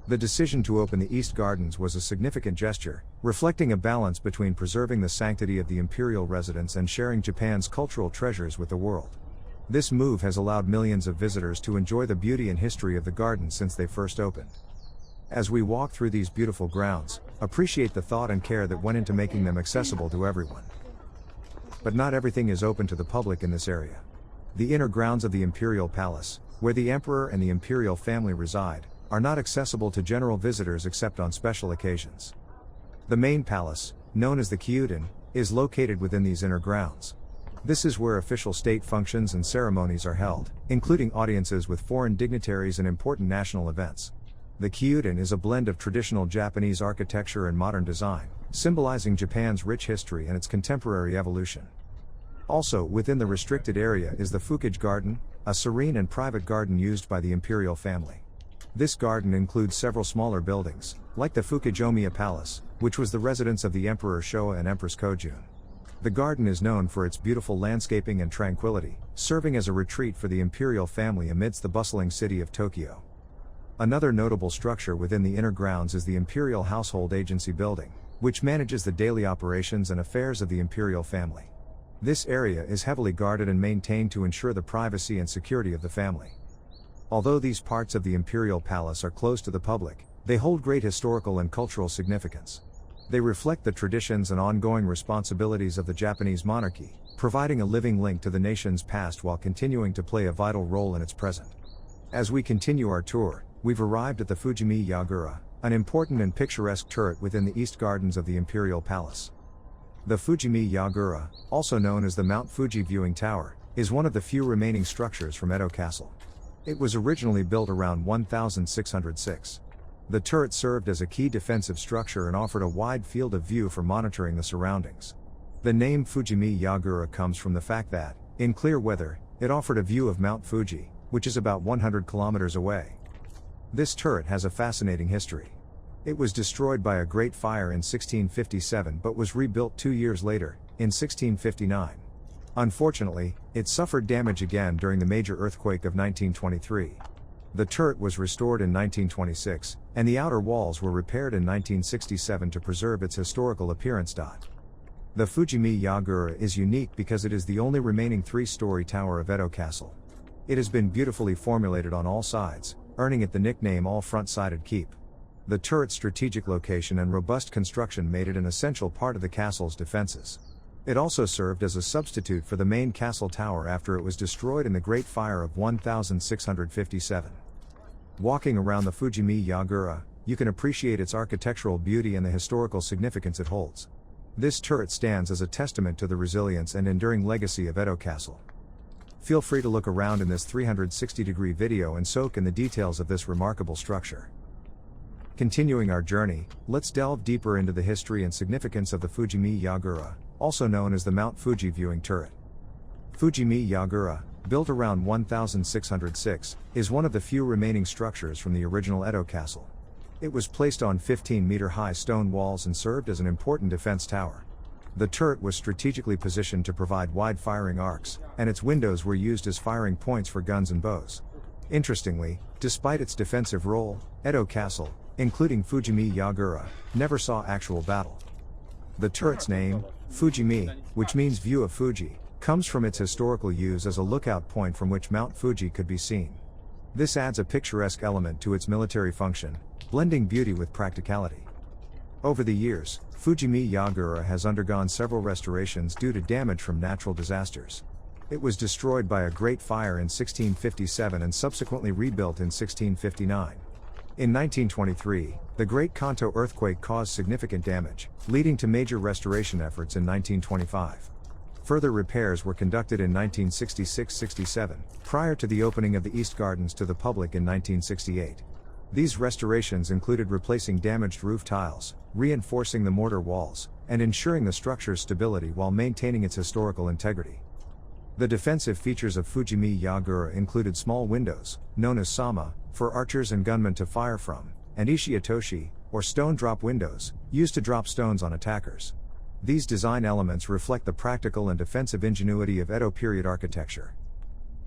A: The decision to open the East Gardens was a significant gesture, reflecting a balance between preserving the sanctity of the imperial residence and sharing Japan's cultural treasures with the world. This move has allowed millions of visitors to enjoy the beauty and history of the gardens since they first opened. As we walk through these beautiful grounds, appreciate the thought and care that went into making them accessible to everyone. But not everything is open to the public in this area. The inner grounds of the Imperial Palace, where the Emperor and the Imperial family reside, are not accessible to general visitors except on special occasions. The main palace, known as the Kyōden, is located within these inner grounds. This is where official state functions and ceremonies are held, including audiences with foreign dignitaries and important national events. The Kyōden is a blend of traditional Japanese architecture and modern design, symbolizing Japan's rich history and its contemporary evolution. Also within the restricted area is the Fukage Garden, a serene and private garden used by the imperial family. This garden includes several smaller buildings, like the Fukage Palace, which was the residence of the Emperor Showa and Empress Kojun. The garden is known for its beautiful landscaping and tranquility, serving as a retreat for the imperial family amidst the bustling city of Tokyo. Another notable structure within the inner grounds is the Imperial Household Agency building, which manages the daily operations and affairs of the imperial family. This area is heavily guarded and maintained to ensure the privacy and security of the family. Although these parts of the Imperial Palace are closed to the public, they hold great historical and cultural significance. They reflect the traditions and ongoing responsibilities of the Japanese monarchy, providing a living link to the nation's past while continuing to play a vital role in its present. As we continue our tour, we've arrived at the Fujimi Yagura, an important and picturesque turret within the east gardens of the Imperial Palace. The Fujimi Yagura, also known as the Mount Fuji Viewing Tower, is one of the few remaining structures from Edo Castle. It was originally built around 1606. The turret served as a key defensive structure and offered a wide field of view for monitoring the surroundings. The name Fujimi Yagura comes from the fact that, in clear weather, it offered a view of Mount Fuji, which is about 100 kilometers away. This turret has a fascinating history. It was destroyed by a great fire in 1657 but was rebuilt 2 years later, in 1659. Unfortunately, it suffered damage again during the major earthquake of 1923. The turret was restored in 1926, and the outer walls were repaired in 1967 to preserve its historical appearance. The Fujimi Yagura is unique because it is the only remaining 3-story tower of Edo Castle. It has been beautifully formulated on all sides, earning it the nickname All Front-Sided Keep. The turret's strategic location and robust construction made it an essential part of the castle's defenses. It also served as a substitute for the main castle tower after it was destroyed in the Great Fire of 1657. Walking around the Fujimi Yagura, you can appreciate its architectural beauty and the historical significance it holds. This turret stands as a testament to the resilience and enduring legacy of Edo Castle. Feel free to look around in this 360-degree video and soak in the details of this remarkable structure. Continuing our journey, let's delve deeper into the history and significance of the Fujimi Yagura, also known as the Mount Fuji Viewing Turret. Fujimi Yagura, built around 1606, is one of the few remaining structures from the original Edo Castle. It was placed on 15-meter-high stone walls and served as an important defense tower. The turret was strategically positioned to provide wide firing arcs, and its windows were used as firing points for guns and bows. Interestingly, despite its defensive role, Edo Castle, including Fujimi Yagura, never saw actual battle. The turret's name, Fujimi, which means view of Fuji, comes from its historical use as a lookout point from which Mount Fuji could be seen. This adds a picturesque element to its military function, blending beauty with practicality. Over the years, Fujimi Yagura has undergone several restorations due to damage from natural disasters. It was destroyed by a great fire in 1657 and subsequently rebuilt in 1659. In 1923, the Great Kanto earthquake caused significant damage, leading to major restoration efforts in 1925. Further repairs were conducted in 1966-67, prior to the opening of the East Gardens to the public in 1968. These restorations included replacing damaged roof tiles, reinforcing the mortar walls, and ensuring the structure's stability while maintaining its historical integrity. The defensive features of Fujimi Yagura included small windows, known as sama, for archers and gunmen to fire from, and ishi-atoshi, or stone drop windows, used to drop stones on attackers. These design elements reflect the practical and defensive ingenuity of Edo period architecture.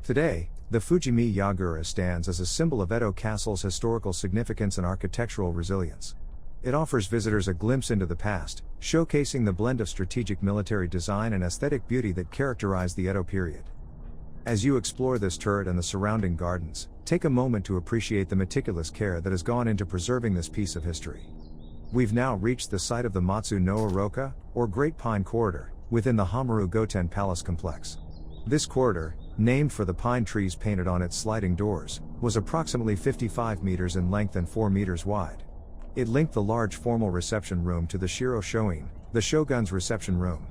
A: Today, the Fujimi Yagura stands as a symbol of Edo Castle's historical significance and architectural resilience. It offers visitors a glimpse into the past, showcasing the blend of strategic military design and aesthetic beauty that characterized the Edo period. As you explore this turret and the surrounding gardens, take a moment to appreciate the meticulous care that has gone into preserving this piece of history. We've now reached the site of the Matsu no Oroka, or Great Pine Corridor, within the Hamaru Goten Palace complex. This corridor, named for the pine trees painted on its sliding doors, was approximately 55 meters in length and 4 meters wide. It linked the large formal reception room to the Shiro Shoin, the shogun's reception room.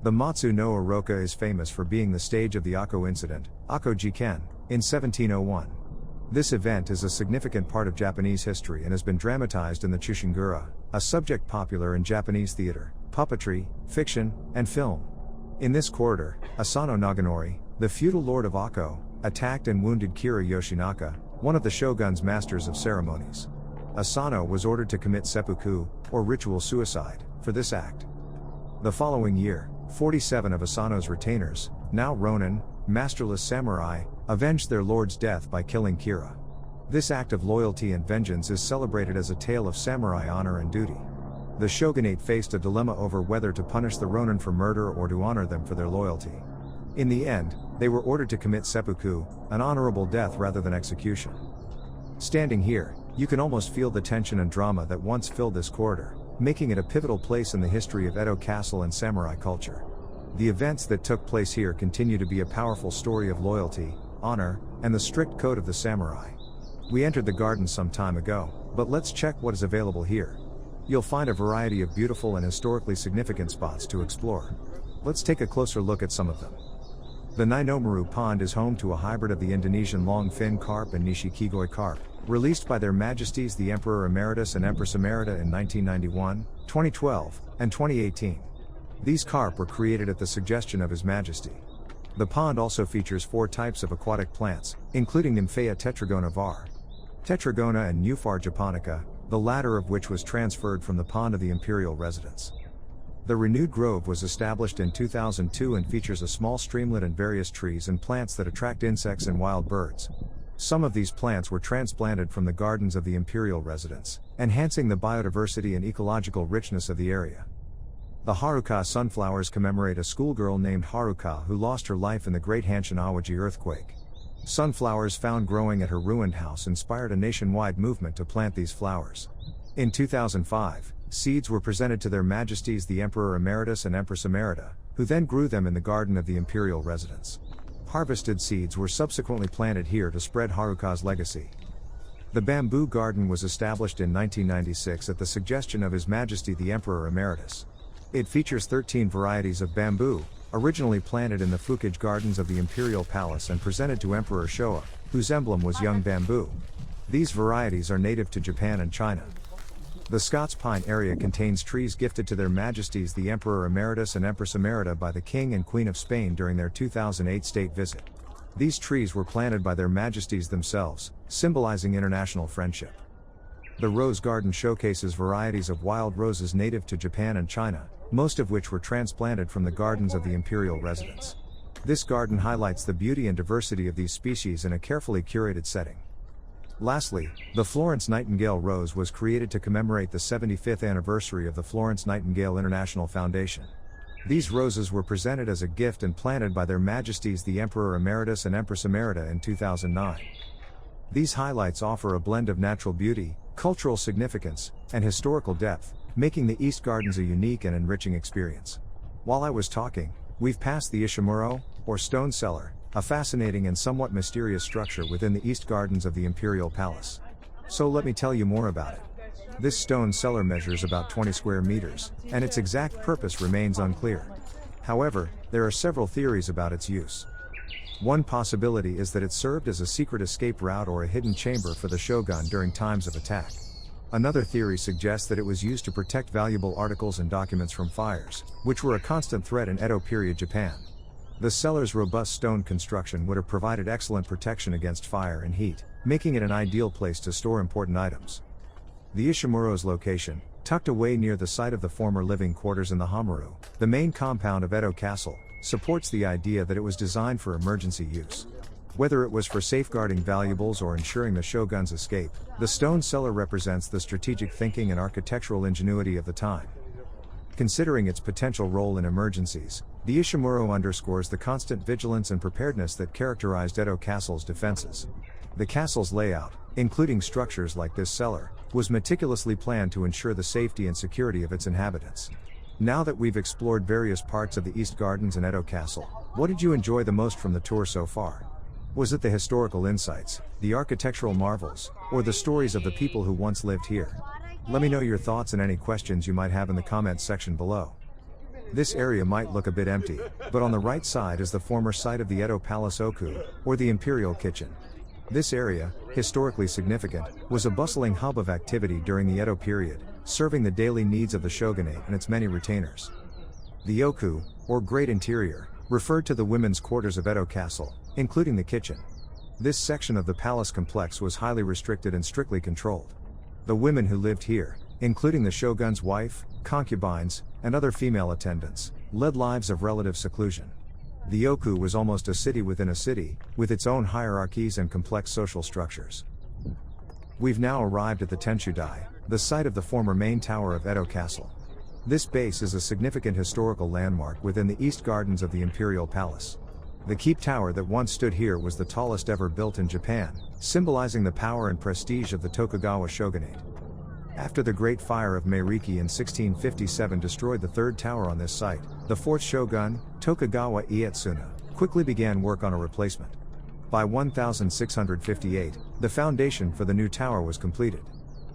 A: The Matsu no Oroka is famous for being the stage of the Akko incident, Akko Jiken, in 1701. This event is a significant part of Japanese history and has been dramatized in the Chushingura, a subject popular in Japanese theater, puppetry, fiction, and film. In this corridor, Asano Naganori, the feudal lord of Akko, attacked and wounded Kira Yoshinaka, one of the shogun's masters of ceremonies. Asano was ordered to commit seppuku, or ritual suicide, for this act. The following year, 47 of Asano's retainers, now ronin, masterless samurai, avenged their lord's death by killing Kira. This act of loyalty and vengeance is celebrated as a tale of samurai honor and duty. The shogunate faced a dilemma over whether to punish the ronin for murder or to honor them for their loyalty. In the end, They were ordered to commit seppuku, an honorable death rather than execution. Standing here, you can almost feel the tension and drama that once filled this corridor, making it a pivotal place in the history of Edo Castle and samurai culture. The events that took place here continue to be a powerful story of loyalty, honor, and the strict code of the samurai. We entered the garden some time ago, but let's check what is available here. You'll find a variety of beautiful and historically significant spots to explore. Let's take a closer look at some of them. The Ninomaru Pond is home to a hybrid of the Indonesian longfin carp and Nishikigoi carp, released by their Majesties the Emperor Emeritus and Empress Emerita in 1991, 2012, and 2018. These carp were created at the suggestion of His Majesty. The pond also features 4 types of aquatic plants, including Nymphaea tetragona var. Tetragona and Nuphar japonica, the latter of which was transferred from the pond of the imperial residence. The renewed grove was established in 2002 and features a small streamlet and various trees and plants that attract insects and wild birds. Some of these plants were transplanted from the gardens of the imperial residence, enhancing the biodiversity and ecological richness of the area. The Haruka sunflowers commemorate a schoolgirl named Haruka who lost her life in the Great Hanshin Awaji earthquake. Sunflowers found growing at her ruined house inspired a nationwide movement to plant these flowers. In 2005, seeds were presented to their Majesties the Emperor Emeritus and Empress Emerita, who then grew them in the garden of the imperial residence. Harvested seeds were subsequently planted here to spread Haruka's legacy. The bamboo garden was established in 1996 at the suggestion of His Majesty the Emperor Emeritus. It features 13 varieties of bamboo, originally planted in the Fukage Gardens of the Imperial Palace and presented to Emperor Showa, whose emblem was young bamboo. These varieties are native to Japan and China. The Scots Pine area contains trees gifted to their Majesties the Emperor Emeritus and Empress Emerita by the King and Queen of Spain during their 2008 state visit. These trees were planted by their Majesties themselves, symbolizing international friendship. The Rose Garden showcases varieties of wild roses native to Japan and China, most of which were transplanted from the gardens of the imperial residence. This garden highlights the beauty and diversity of these species in a carefully curated setting. Lastly, the Florence Nightingale Rose was created to commemorate the 75th anniversary of the Florence Nightingale International Foundation. These roses were presented as a gift and planted by their Majesties the Emperor Emeritus and Empress Emerita in 2009. These highlights offer a blend of natural beauty, cultural significance, and historical depth, making the East Gardens a unique and enriching experience. While I was talking, we've passed the Ishimuro, or stone cellar, a fascinating and somewhat mysterious structure within the East Gardens of the Imperial Palace. So let me tell you more about it. This stone cellar measures about 20 square meters, and its exact purpose remains unclear. However, there are several theories about its use. One possibility is that it served as a secret escape route or a hidden chamber for the shogun during times of attack. Another theory suggests that it was used to protect valuable articles and documents from fires, which were a constant threat in Edo period Japan. The cellar's robust stone construction would have provided excellent protection against fire and heat, making it an ideal place to store important items. The Ishimuro's location, tucked away near the site of the former living quarters in the Hamaru, the main compound of Edo Castle, supports the idea that it was designed for emergency use. Whether it was for safeguarding valuables or ensuring the shogun's escape, the stone cellar represents the strategic thinking and architectural ingenuity of the time. Considering its potential role in emergencies, the Ishimuro underscores the constant vigilance and preparedness that characterized Edo Castle's defenses. The castle's layout, including structures like this cellar, was meticulously planned to ensure the safety and security of its inhabitants. Now that we've explored various parts of the East Gardens and Edo Castle, what did you enjoy the most from the tour so far? Was it the historical insights, the architectural marvels, or the stories of the people who once lived here? Let me know your thoughts and any questions you might have in the comments section below. This area might look a bit empty, but on the right side is the former site of the Edo Palace Oku, or the Imperial Kitchen. This area, historically significant, was a bustling hub of activity during the Edo period, serving the daily needs of the shogunate and its many retainers. The Oku, or Great Interior, referred to the women's quarters of Edo Castle, including the kitchen. This section of the palace complex was highly restricted and strictly controlled. The women who lived here, including the shogun's wife, concubines, and other female attendants, led lives of relative seclusion. The Oku was almost a city within a city, with its own hierarchies and complex social structures. We've now arrived at the Tenshudai, the site of the former main tower of Edo Castle. This base is a significant historical landmark within the East Gardens of the Imperial Palace. The keep tower that once stood here was the tallest ever built in Japan, symbolizing the power and prestige of the Tokugawa shogunate. After the Great Fire of Meiriki in 1657 destroyed the third tower on this site, the fourth shogun, Tokugawa Ieyatsuna, quickly began work on a replacement. By 1658, the foundation for the new tower was completed.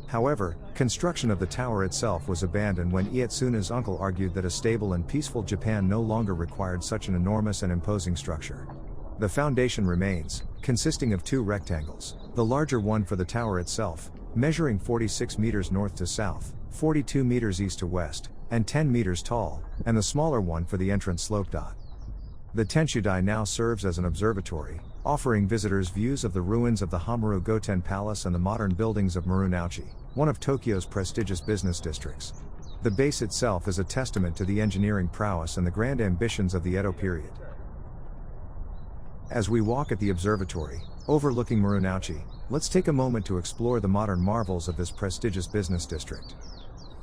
A: However, construction of the tower itself was abandoned when Ietsuna's uncle argued that a stable and peaceful Japan no longer required such an enormous and imposing structure. The foundation remains, consisting of two rectangles, the larger one for the tower itself, measuring 46 meters north to south, 42 meters east to west, and 10 meters tall, and the smaller one for the entrance slope. The Tenshudai now serves as an observatory, offering visitors views of the ruins of the Hamaru Goten Palace and the modern buildings of Marunouchi, one of Tokyo's prestigious business districts. The base itself is a testament to the engineering prowess and the grand ambitions of the Edo period. As we walk at the observatory, overlooking Marunouchi, let's take a moment to explore the modern marvels of this prestigious business district.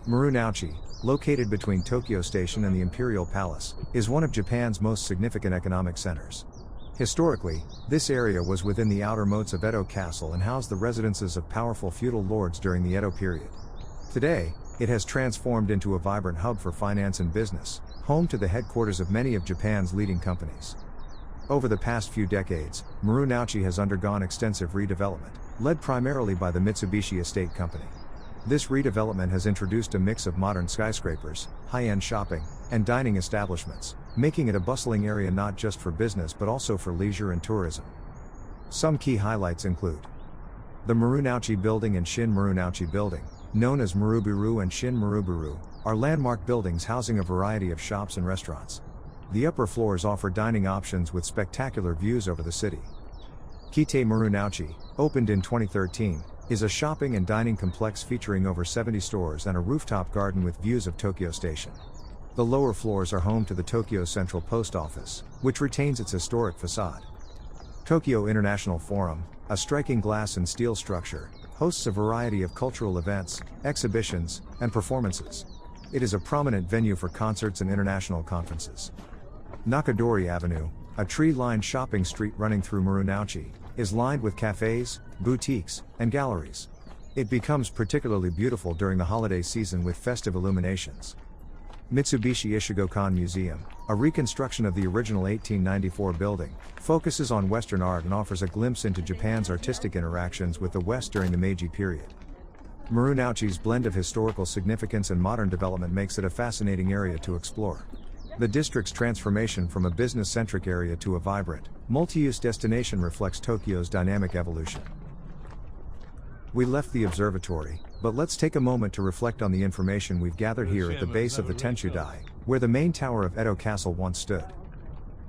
A: Marunouchi, located between Tokyo Station and the Imperial Palace, is one of Japan's most significant economic centers. Historically, this area was within the outer moats of Edo Castle and housed the residences of powerful feudal lords during the Edo period. Today, it has transformed into a vibrant hub for finance and business, home to the headquarters of many of Japan's leading companies. Over the past few decades, Marunouchi has undergone extensive redevelopment, led primarily by the Mitsubishi Estate Company. This redevelopment has introduced a mix of modern skyscrapers, high-end shopping, and dining establishments, making it a bustling area not just for business but also for leisure and tourism. Some key highlights include the Marunouchi Building and Shin Marunouchi Building, known as Maruburu and Shin Maruburu, are landmark buildings housing a variety of shops and restaurants. The upper floors offer dining options with spectacular views over the city. Kite Marunouchi, opened in 2013, is a shopping and dining complex featuring over 70 stores and a rooftop garden with views of Tokyo Station. The lower floors are home to the Tokyo Central Post Office, which retains its historic facade. Tokyo International Forum, a striking glass and steel structure, hosts a variety of cultural events, exhibitions, and performances. It is a prominent venue for concerts and international conferences. Nakadori Avenue, a tree-lined shopping street running through Marunouchi, is lined with cafes, boutiques, and galleries. It becomes particularly beautiful during the holiday season with festive illuminations. Mitsubishi Ishigokan Museum, a reconstruction of the original 1894 building, focuses on Western art and offers a glimpse into Japan's artistic interactions with the West during the Meiji period. Marunouchi's blend of historical significance and modern development makes it a fascinating area to explore. The district's transformation from a business-centric area to a vibrant, multi-use destination reflects Tokyo's dynamic evolution. We left the observatory, but let's take a moment to reflect on the information we've gathered here at the base of the Tenshudai, where the main tower of Edo Castle once stood.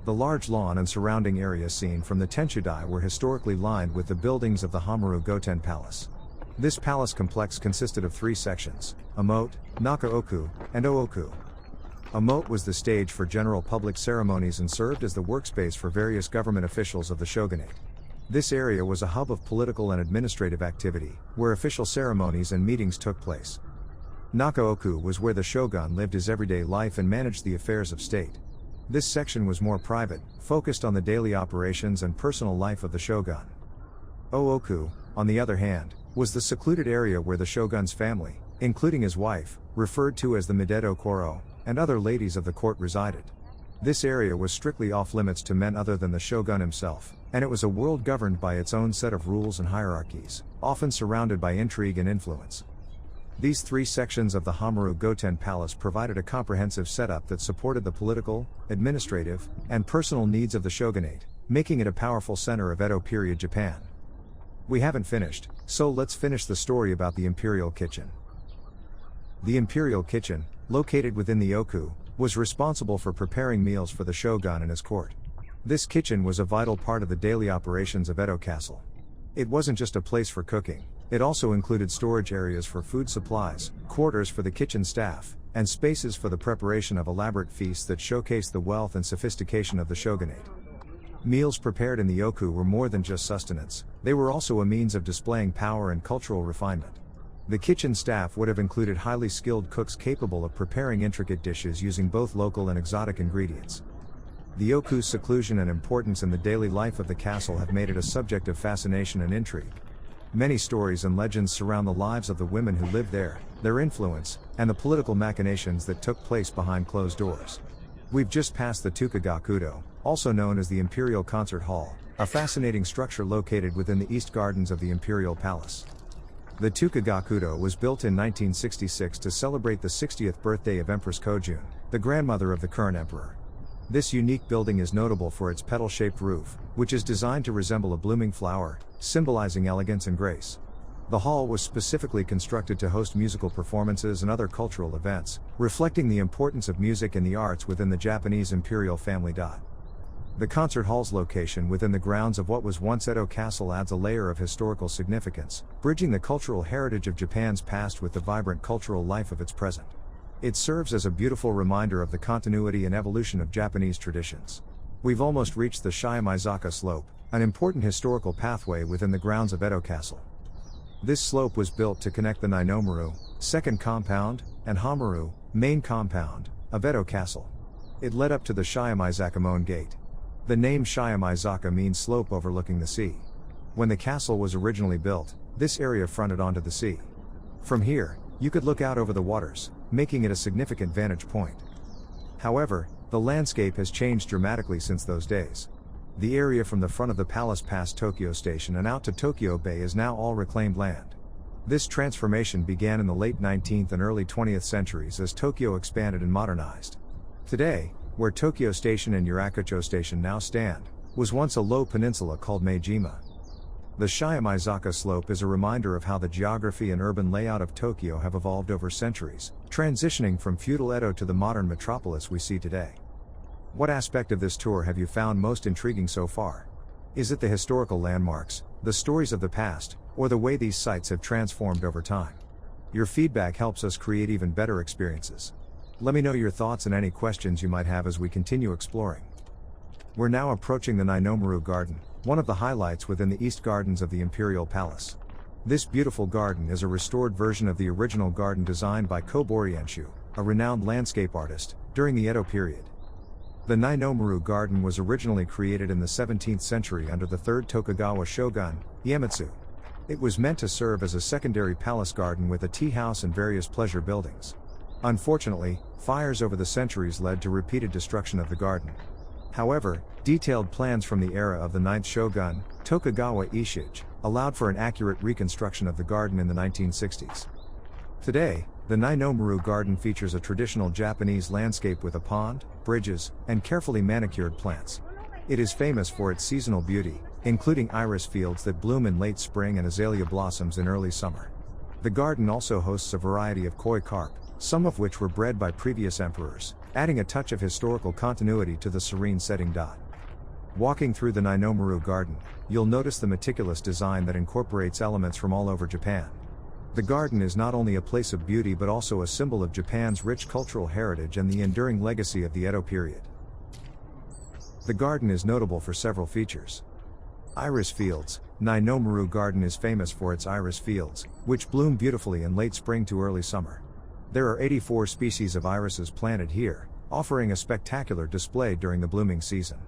A: The large lawn and surrounding area seen from the Tenshudai were historically lined with the buildings of the Hamaru Goten Palace. This palace complex consisted of three sections: a moat, Naka-oku, and O-oku. A moat was the stage for general public ceremonies and served as the workspace for various government officials of the shogunate. This area was a hub of political and administrative activity, where official ceremonies and meetings took place. Naka-oku was where the shogun lived his everyday life and managed the affairs of state. This section was more private, focused on the daily operations and personal life of the shogun. O-oku, on the other hand, was the secluded area where the shogun's family, including his wife, referred to as the Mideto Koro, and other ladies of the court resided. This area was strictly off-limits to men other than the shogun himself, and it was a world governed by its own set of rules and hierarchies, often surrounded by intrigue and influence. These three sections of the Hamaru Goten Palace provided a comprehensive setup that supported the political, administrative, and personal needs of the shogunate, making it a powerful center of Edo period Japan. We haven't finished, so let's finish the story about the Imperial Kitchen. The Imperial Kitchen, located within the Oku, was responsible for preparing meals for the shogun and his court. This kitchen was a vital part of the daily operations of Edo Castle. It wasn't just a place for cooking, it also included storage areas for food supplies, quarters for the kitchen staff, and spaces for the preparation of elaborate feasts that showcased the wealth and sophistication of the shogunate. Meals prepared in the Oku were more than just sustenance, they were also a means of displaying power and cultural refinement. The kitchen staff would have included highly skilled cooks capable of preparing intricate dishes using both local and exotic ingredients. The oku's seclusion and importance in the daily life of the castle have made it a subject of fascination and intrigue. Many stories and legends surround the lives of the women who lived there, their influence, and the political machinations that took place behind closed doors. We've just passed the Tokugakudo, also known as the Imperial Concert Hall, a fascinating structure located within the East Gardens of the Imperial Palace. The Tokugakudo was built in 1966 to celebrate the 60th birthday of Empress Kojun, the grandmother of the current emperor. This unique building is notable for its petal-shaped roof, which is designed to resemble a blooming flower, symbolizing elegance and grace. The hall was specifically constructed to host musical performances and other cultural events, reflecting the importance of music and the arts within the Japanese imperial family. The concert hall's location within the grounds of what was once Edo Castle adds a layer of historical significance, bridging the cultural heritage of Japan's past with the vibrant cultural life of its present. It serves as a beautiful reminder of the continuity and evolution of Japanese traditions. We've almost reached the Shiomizaka Slope, an important historical pathway within the grounds of Edo Castle. This slope was built to connect the Ninomaru, second compound, and Hamaru, main compound, of Edo Castle. It led up to the Shiomizaka-mon Gate. The name Shiomizaka means slope overlooking the sea. When the castle was originally built, this area fronted onto the sea. From here, you could look out over the waters, making it a significant vantage point. However, the landscape has changed dramatically since those days. The area from the front of the palace past Tokyo Station and out to Tokyo Bay is now all reclaimed land. This transformation began in the late 19th and early 20th centuries as Tokyo expanded and modernized. Today, where Tokyo Station and Yurakucho Station now stand, was once a low peninsula called Meijima. The Shiomizaka Slope is a reminder of how the geography and urban layout of Tokyo have evolved over centuries, transitioning from feudal Edo to the modern metropolis we see today. What aspect of this tour have you found most intriguing so far? Is it the historical landmarks, the stories of the past, or the way these sites have transformed over time? Your feedback helps us create even better experiences. Let me know your thoughts and any questions you might have as we continue exploring. We're now approaching the Ninomaru Garden, one of the highlights within the East Gardens of the Imperial Palace. This beautiful garden is a restored version of the original garden designed by Kobori Enshu, a renowned landscape artist, during the Edo period. The Ninomaru Garden was originally created in the 17th century under the 3rd Tokugawa shogun, Iemitsu. It was meant to serve as a secondary palace garden with a tea house and various pleasure buildings. Unfortunately, fires over the centuries led to repeated destruction of the garden. However, detailed plans from the era of the 9th shogun, Tokugawa Ishige, allowed for an accurate reconstruction of the garden in the 1960s. Today, the Ninomaru Garden features a traditional Japanese landscape with a pond, bridges, and carefully manicured plants. It is famous for its seasonal beauty, including iris fields that bloom in late spring and azalea blossoms in early summer. The garden also hosts a variety of koi carp, some of which were bred by previous emperors, adding a touch of historical continuity to the serene setting. Walking through the Ninomaru Garden, you'll notice the meticulous design that incorporates elements from all over Japan. The garden is not only a place of beauty but also a symbol of Japan's rich cultural heritage and the enduring legacy of the Edo period. The garden is notable for several features. Iris fields. Ninomaru Garden is famous for its iris fields, which bloom beautifully in late spring to early summer. There are 84 species of irises planted here, offering a spectacular display during the blooming season.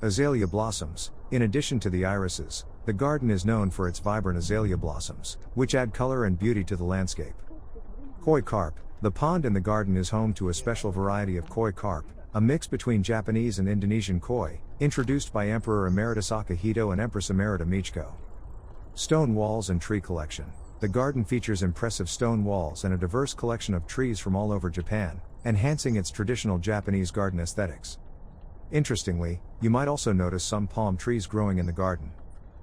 A: Azalea blossoms. In addition to the irises, the garden is known for its vibrant azalea blossoms, which add color and beauty to the landscape. Koi carp. The pond in the garden is home to a special variety of koi carp, a mix between Japanese and Indonesian koi, introduced by Emperor Emeritus Akihito and Empress Emerita Michiko. Stone walls and tree collection. The garden features impressive stone walls and a diverse collection of trees from all over Japan, enhancing its traditional Japanese garden aesthetics. Interestingly, you might also notice some palm trees growing in the garden.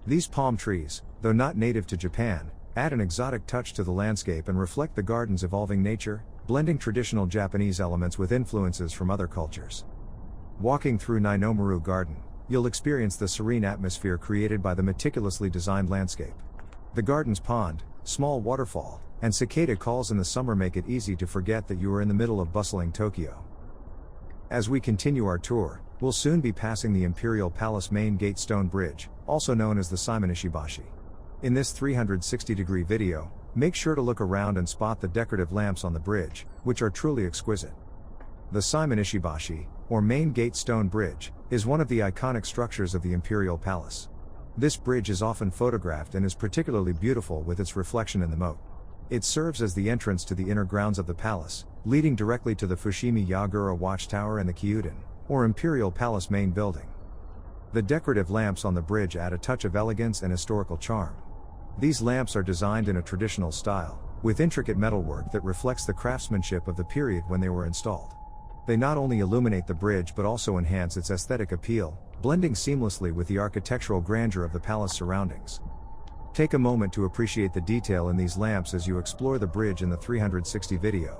A: These palm trees, though not native to Japan, add an exotic touch to the landscape and reflect the garden's evolving nature, blending traditional Japanese elements with influences from other cultures. Walking through Ninomaru Garden, you'll experience the serene atmosphere created by the meticulously designed landscape. The garden's pond, small waterfall, and cicada calls in the summer make it easy to forget that you are in the middle of bustling Tokyo. As we continue our tour, we'll soon be passing the Imperial Palace main gate stone bridge, also known as the Seimon Ishibashi. In this 360-degree video, make sure to look around and spot the decorative lamps on the bridge, which are truly exquisite. The Seimon Ishibashi, or main gate stone bridge, is one of the iconic structures of the Imperial Palace. This bridge is often photographed and is particularly beautiful with its reflection in the moat. It serves as the entrance to the inner grounds of the palace, leading directly to the Fushimi Yagura Watchtower and the Kyūden, or Imperial Palace main building. The decorative lamps on the bridge add a touch of elegance and historical charm. These lamps are designed in a traditional style, with intricate metalwork that reflects the craftsmanship of the period when they were installed. They not only illuminate the bridge but also enhance its aesthetic appeal, blending seamlessly with the architectural grandeur of the palace surroundings. Take a moment to appreciate the detail in these lamps as you explore the bridge in the 360 video.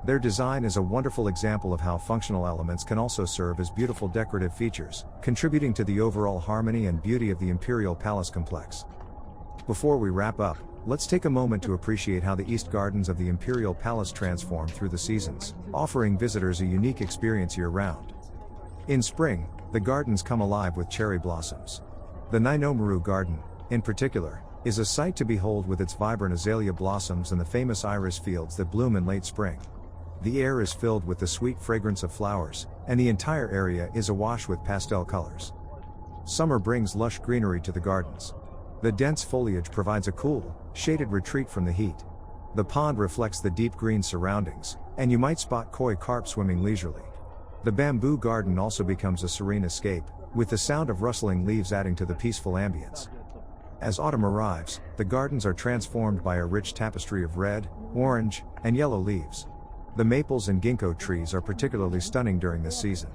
A: Their design is a wonderful example of how functional elements can also serve as beautiful decorative features, contributing to the overall harmony and beauty of the Imperial Palace complex. Before we wrap up, let's take a moment to appreciate how the East Gardens of the Imperial Palace transform through the seasons, offering visitors a unique experience year-round. In spring, the gardens come alive with cherry blossoms. The Ninomaru Garden, in particular, is a sight to behold with its vibrant azalea blossoms and the famous iris fields that bloom in late spring. The air is filled with the sweet fragrance of flowers, and the entire area is awash with pastel colors. Summer brings lush greenery to the gardens. The dense foliage provides a cool, shaded retreat from the heat. The pond reflects the deep green surroundings, and you might spot koi carp swimming leisurely. The bamboo garden also becomes a serene escape, with the sound of rustling leaves adding to the peaceful ambience. As autumn arrives, the gardens are transformed by a rich tapestry of red, orange, and yellow leaves. The maples and ginkgo trees are particularly stunning during this season.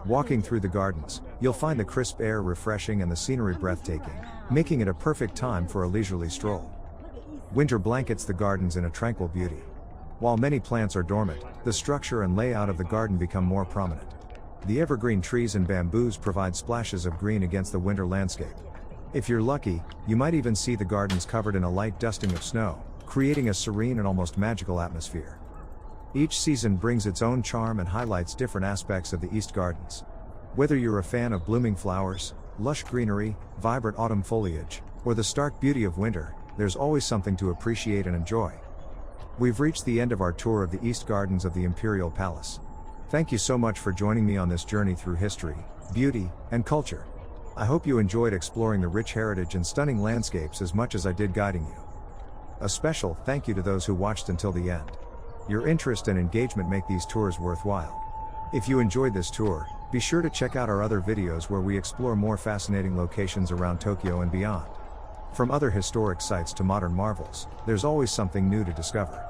A: Walking through the gardens, you'll find the crisp air refreshing and the scenery breathtaking, making it a perfect time for a leisurely stroll. Winter blankets the gardens in a tranquil beauty. While many plants are dormant, the structure and layout of the garden become more prominent. The evergreen trees and bamboos provide splashes of green against the winter landscape. If you're lucky, you might even see the gardens covered in a light dusting of snow, creating a serene and almost magical atmosphere. Each season brings its own charm and highlights different aspects of the East Gardens. Whether you're a fan of blooming flowers, lush greenery, vibrant autumn foliage, or the stark beauty of winter, there's always something to appreciate and enjoy. We've reached the end of our tour of the East Gardens of the Imperial Palace. Thank you so much for joining me on this journey through history, beauty, and culture. I hope you enjoyed exploring the rich heritage and stunning landscapes as much as I did guiding you. A special thank you to those who watched until the end. Your interest and engagement make these tours worthwhile. If you enjoyed this tour, be sure to check out our other videos where we explore more fascinating locations around Tokyo and beyond. From other historic sites to modern marvels, there's always something new to discover.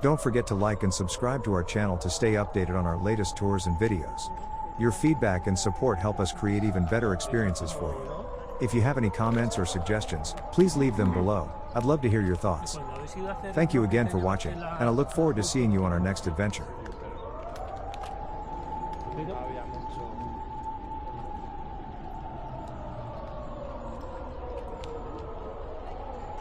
A: Don't forget to like and subscribe to our channel to stay updated on our latest tours and videos. Your feedback and support help us create even better experiences for you. If you have any comments or suggestions, please leave them below. I'd love to hear your thoughts. Thank you again for watching, and I look forward to seeing you on our next adventure.